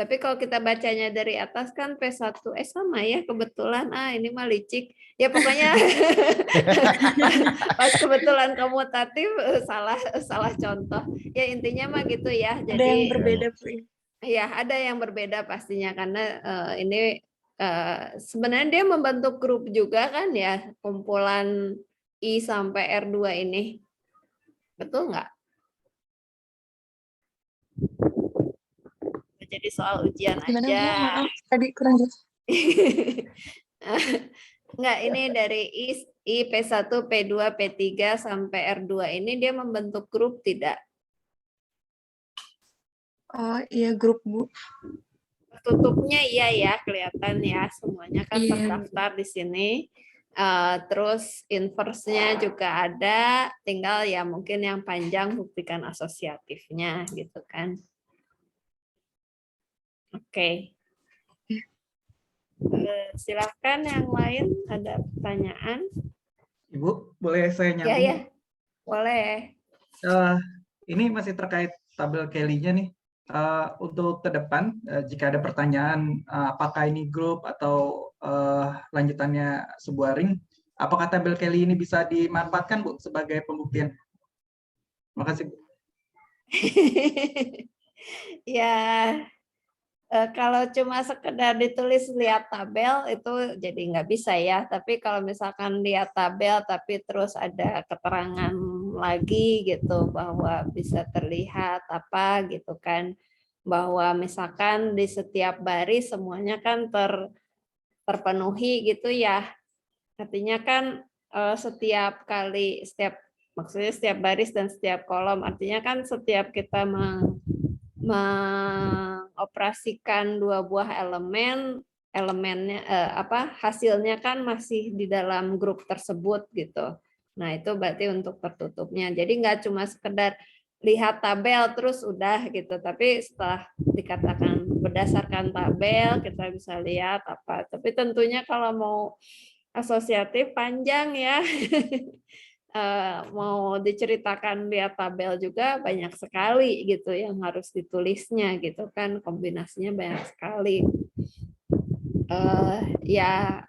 Tapi kalau kita bacanya dari atas kan P1 sama ya kebetulan ini mah licik. Ya pokoknya pas kebetulan komutatif salah contoh. Ya intinya mah gitu ya. Jadi ada yang berbeda, Bu. Ya, ada yang berbeda pastinya karena ini sebenarnya dia membentuk grup juga kan ya, kumpulan I sampai R2 ini. Betul nggak? Jadi soal ujian Gimana, aja. Bu? Maaf, tadi kurang jelas. Enggak, ini dari I, P1, P2, P3 sampai R2 ini dia membentuk grup tidak? Oh iya, grup, Bu. Tutupnya iya ya, kelihatan ya semuanya kan terdaftar di sini. Terus inverse-nya juga ada, tinggal ya mungkin yang panjang buktikan asosiatifnya gitu kan. Oke. Silakan yang lain ada pertanyaan. Ibu, boleh saya Ya, nyambung? ya, boleh. Ini masih terkait tabel Kelly-nya nih. Untuk ke depan, jika ada pertanyaan apakah ini grup atau lanjutannya sebuah ring, apakah tabel Kelly ini bisa dimanfaatkan, Bu, sebagai pembuktian? Terima kasih, Bu. Ya, kalau cuma sekedar ditulis lihat tabel itu jadi nggak bisa ya. Tapi kalau misalkan lihat tabel tapi terus ada keterangan lagi gitu bahwa bisa terlihat apa gitu kan, bahwa misalkan di setiap baris semuanya kan terpenuhi gitu ya. Artinya kan setiap kali, maksudnya setiap baris dan setiap kolom, artinya kan setiap kita mengoperasikan dua buah elemennya hasilnya kan masih di dalam grup tersebut gitu. Nah, itu berarti untuk tertutupnya. Jadi nggak cuma sekedar lihat tabel terus udah gitu, tapi setelah dikatakan berdasarkan tabel kita bisa lihat apa. Tapi tentunya kalau mau asosiatif panjang ya. Mau diceritakan lihat tabel juga banyak sekali gitu yang harus ditulisnya gitu kan, kombinasinya banyak sekali. Ya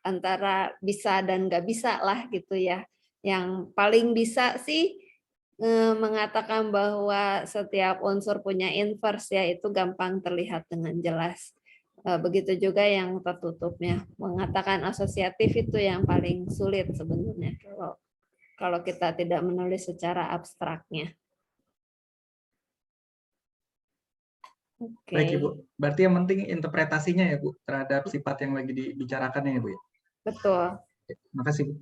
antara bisa dan nggak bisa lah gitu ya. Yang paling bisa sih mengatakan bahwa setiap unsur punya inverse ya, itu gampang terlihat dengan jelas. Begitu juga yang tertutupnya. Mengatakan asosiatif itu yang paling sulit sebenarnya kalau kita tidak menulis secara abstraknya. Oke. Baik, Ibu. Berarti yang penting interpretasinya ya, Bu, terhadap sifat yang lagi dibicarakannya ya, Bu. Betul. Terima kasih, Bu.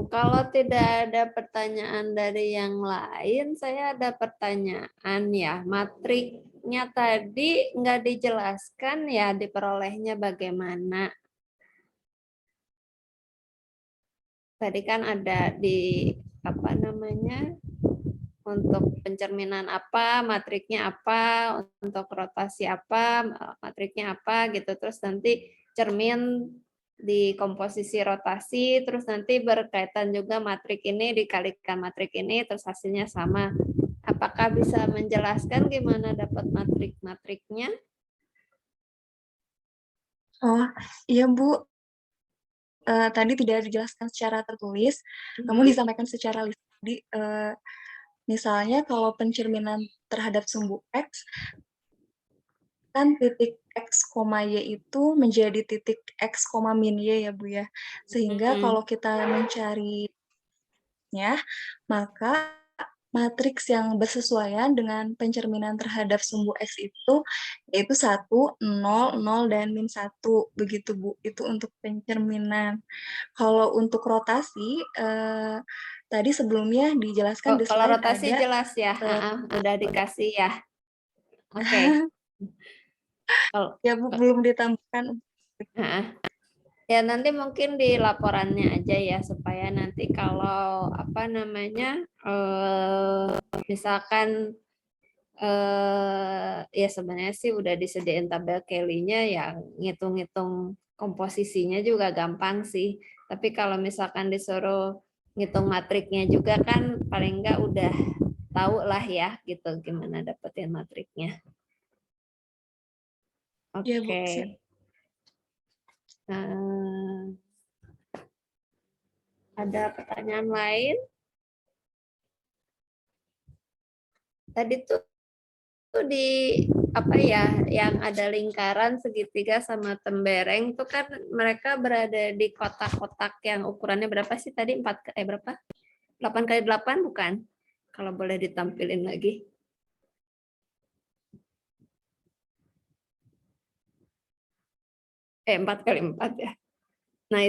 Kalau tidak ada pertanyaan dari yang lain, saya ada pertanyaan ya. Matriknya tadi nggak dijelaskan ya, diperolehnya bagaimana. Tadi kan ada di apa namanya, untuk pencerminan apa, matriknya apa, untuk rotasi apa, matriknya apa gitu. Terus nanti cermin di komposisi rotasi, terus nanti berkaitan juga matrik ini dikalikan matrik ini, terus hasilnya sama. Apakah bisa menjelaskan gimana dapat matrik-matriknya? Oh, iya Bu. Tadi tidak dijelaskan secara tertulis, namun disampaikan secara lisan. Jadi, misalnya kalau pencerminan terhadap sumbu X, kan titik X, Y itu menjadi titik X, min Y ya Bu ya. Sehingga kalau kita mencarinya, maka matriks yang bersesuaian dengan pencerminan terhadap sumbu X itu yaitu 1, 0, 0, dan min 1. Begitu Bu, itu untuk pencerminan. Kalau untuk rotasi, tadi sebelumnya dijelaskan di Kalau slide rotasi ada, jelas ya, udah dikasih ya. Oke. Ya Bu, belum ditambahkan. Ya nanti mungkin di laporannya aja ya, supaya nanti kalau apa namanya misalkan ya sebenarnya sih udah disediain tabel Kelly-nya, yang ngitung-ngitung komposisinya juga gampang sih. Tapi kalau misalkan disuruh ngitung matriknya juga kan paling enggak udah tahu lah ya gitu gimana dapetin matriknya. Oke. Ya, Bu, siap. Ada pertanyaan lain? Tadi tuh di apa ya, yang ada lingkaran, segitiga sama tembereng tuh kan mereka berada di kotak-kotak yang ukurannya berapa sih tadi? 8x8 bukan? Kalau boleh ditampilin lagi. 4x4 ya. Nah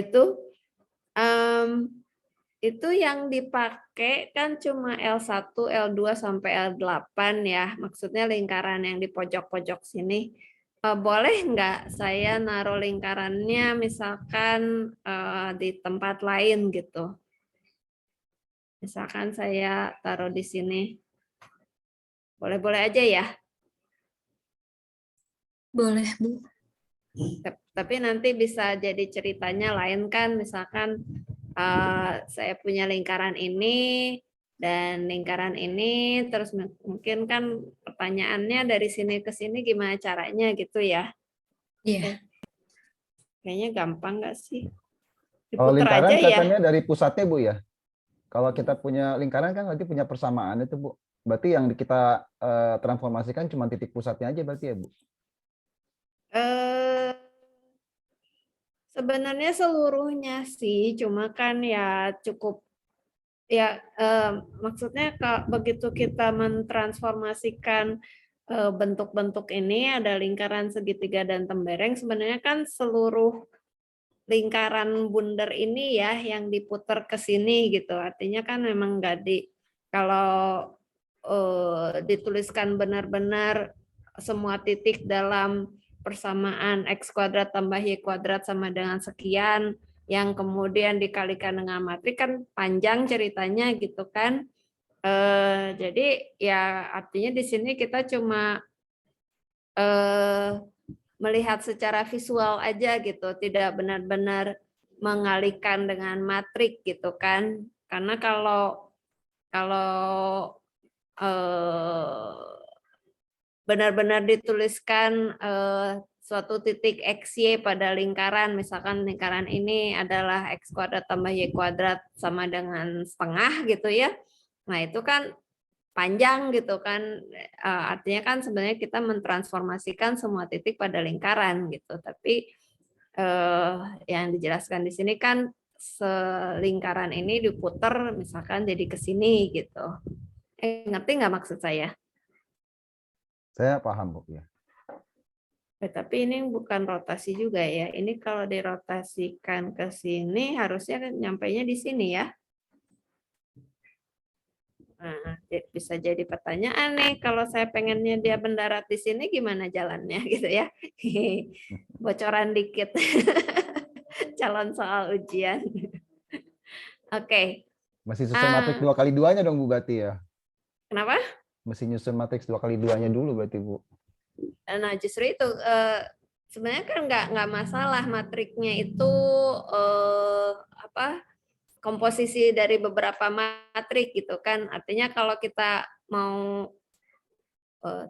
itu yang dipakai kan cuma L1, L2 sampai L8 ya. Maksudnya lingkaran yang di pojok-pojok sini. Boleh nggak saya naruh lingkarannya misalkan di tempat lain gitu? Misalkan saya taruh di sini. Boleh-boleh aja ya? Boleh, Bu. Tapi nanti bisa jadi ceritanya lain kan, misalkan saya punya lingkaran ini dan lingkaran ini, terus mungkin kan pertanyaannya dari sini ke sini gimana caranya gitu ya. Iya. Kayaknya gampang nggak sih? Kalau Diputer lingkaran aja ya. kelihatannya dari pusatnya Bu ya. Kalau kita punya lingkaran kan berarti punya persamaan itu Bu. Berarti yang kita transformasikan cuma titik pusatnya aja berarti ya Bu. Sebenarnya seluruhnya sih, cuma kan ya cukup ya maksudnya begitu kita mentransformasikan bentuk-bentuk ini, ada lingkaran segitiga dan tembereng, sebenarnya kan seluruh lingkaran bundar ini ya yang diputar ke sini gitu. Artinya kan memang nggak kalau dituliskan benar-benar semua titik dalam persamaan X kuadrat tambah Y kuadrat sama dengan sekian, yang kemudian dikalikan dengan matrik kan panjang ceritanya gitu kan. Jadi ya artinya di sini kita cuma melihat secara visual aja gitu, tidak benar-benar mengalihkan dengan matrik gitu kan. Karena kalau benar-benar dituliskan suatu titik XY pada lingkaran, misalkan lingkaran ini adalah X kuadrat tambah Y kuadrat sama dengan setengah gitu ya. Nah itu kan panjang gitu kan, artinya kan sebenarnya kita mentransformasikan semua titik pada lingkaran gitu, tapi yang dijelaskan di sini kan selingkaran ini diputer misalkan jadi ke sini gitu. Ngerti nggak maksud saya? Saya paham Bu ya. Tapi ini bukan rotasi juga ya, ini kalau dirotasikan ke sini harusnya nyampainya di sini ya. Nah, bisa jadi pertanyaan nih, kalau saya pengennya dia mendarat di sini gimana jalannya gitu ya. Bocoran dikit. Calon soal ujian. Oke. Masih susun matriks 2x2-nya dong Bu berarti ya. Kenapa? Mesti nyusun matriks 2x2-nya dulu berarti Bu. Nah, justru itu sebenarnya kan nggak masalah matriknya itu komposisi dari beberapa matrik gitu kan. Artinya kalau kita mau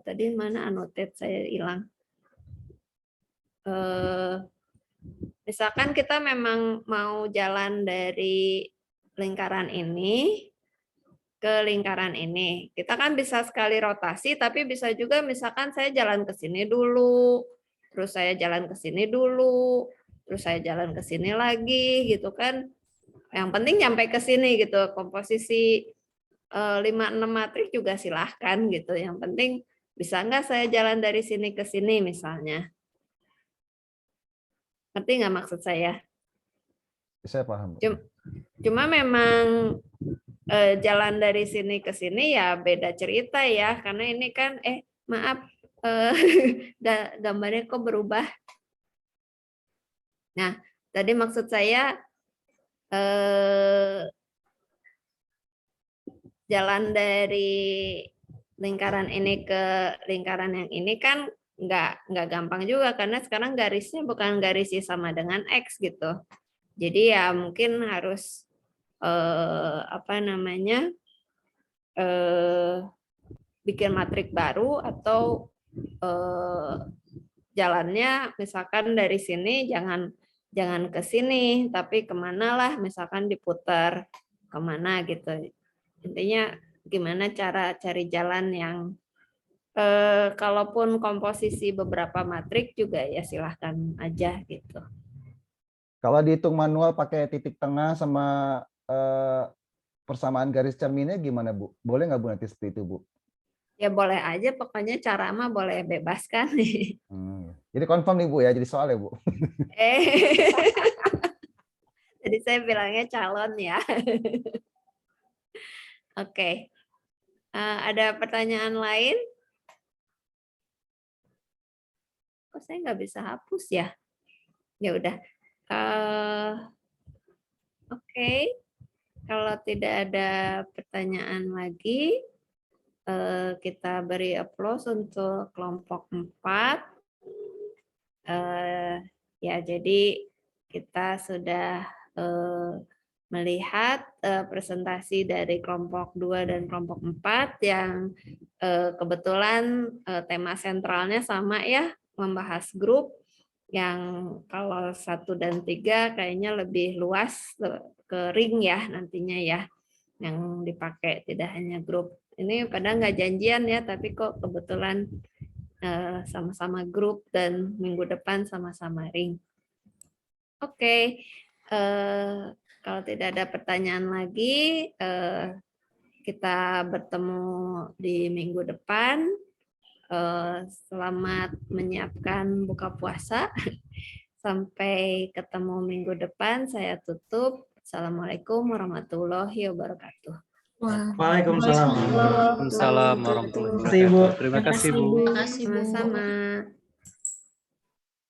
tadi mana annotate saya hilang. Misalkan kita memang mau jalan dari lingkaran ini ke lingkaran ini. Kita kan bisa sekali rotasi, tapi bisa juga misalkan saya jalan ke sini dulu, terus saya jalan ke sini dulu, terus saya jalan ke sini lagi gitu kan. Yang penting nyampe ke sini gitu. Komposisi 5-6 matrik juga silahkan gitu. Yang penting bisa nggak saya jalan dari sini ke sini misalnya. Ngerti nggak maksud saya? Saya paham. Cuma memang jalan dari sini ke sini ya beda cerita ya. Karena ini kan, maaf, gambarnya kok berubah. Nah, tadi maksud saya jalan dari lingkaran ini ke lingkaran yang ini kan nggak gampang juga karena sekarang garisnya bukan garis Y sama dengan X gitu. Jadi ya mungkin harus bikin matrik baru atau jalannya misalkan dari sini jangan ke sini tapi kemana lah, misalkan diputar kemana gitu. Intinya gimana cara cari jalan yang kalaupun komposisi beberapa matrik juga ya silahkan aja gitu. Kalau dihitung manual pakai titik tengah sama persamaan garis cerminnya gimana Bu? Boleh nggak Bu nanti seperti itu Bu? Ya boleh aja, pokoknya cara mah boleh bebas kan. Jadi confirm nih Bu ya, jadi soal ya Bu. Jadi saya bilangnya calon ya. Oke. Ada pertanyaan lain? Kok saya nggak bisa hapus ya? Ya udah. Oke. Kalau tidak ada pertanyaan lagi, kita beri applause untuk kelompok 4. Ya, jadi kita sudah melihat presentasi dari kelompok 2 dan kelompok 4 yang kebetulan tema sentralnya sama ya, membahas grup, yang kalau 1 dan 3 kayaknya lebih luas ke ring ya nantinya ya, yang dipakai tidak hanya grup. Ini padahal nggak janjian ya, tapi kok kebetulan sama-sama grup dan minggu depan sama-sama ring. Oke, kalau tidak ada pertanyaan lagi, kita bertemu di minggu depan. Selamat menyiapkan buka puasa. Sampai ketemu minggu depan, saya tutup. Assalamualaikum warahmatullahi wabarakatuh. Waalaikumsalam. Waalaikumsalam warahmatullahi wabarakatuh. Terima kasih, Bu. Terima kasih, Bu. Sama-sama.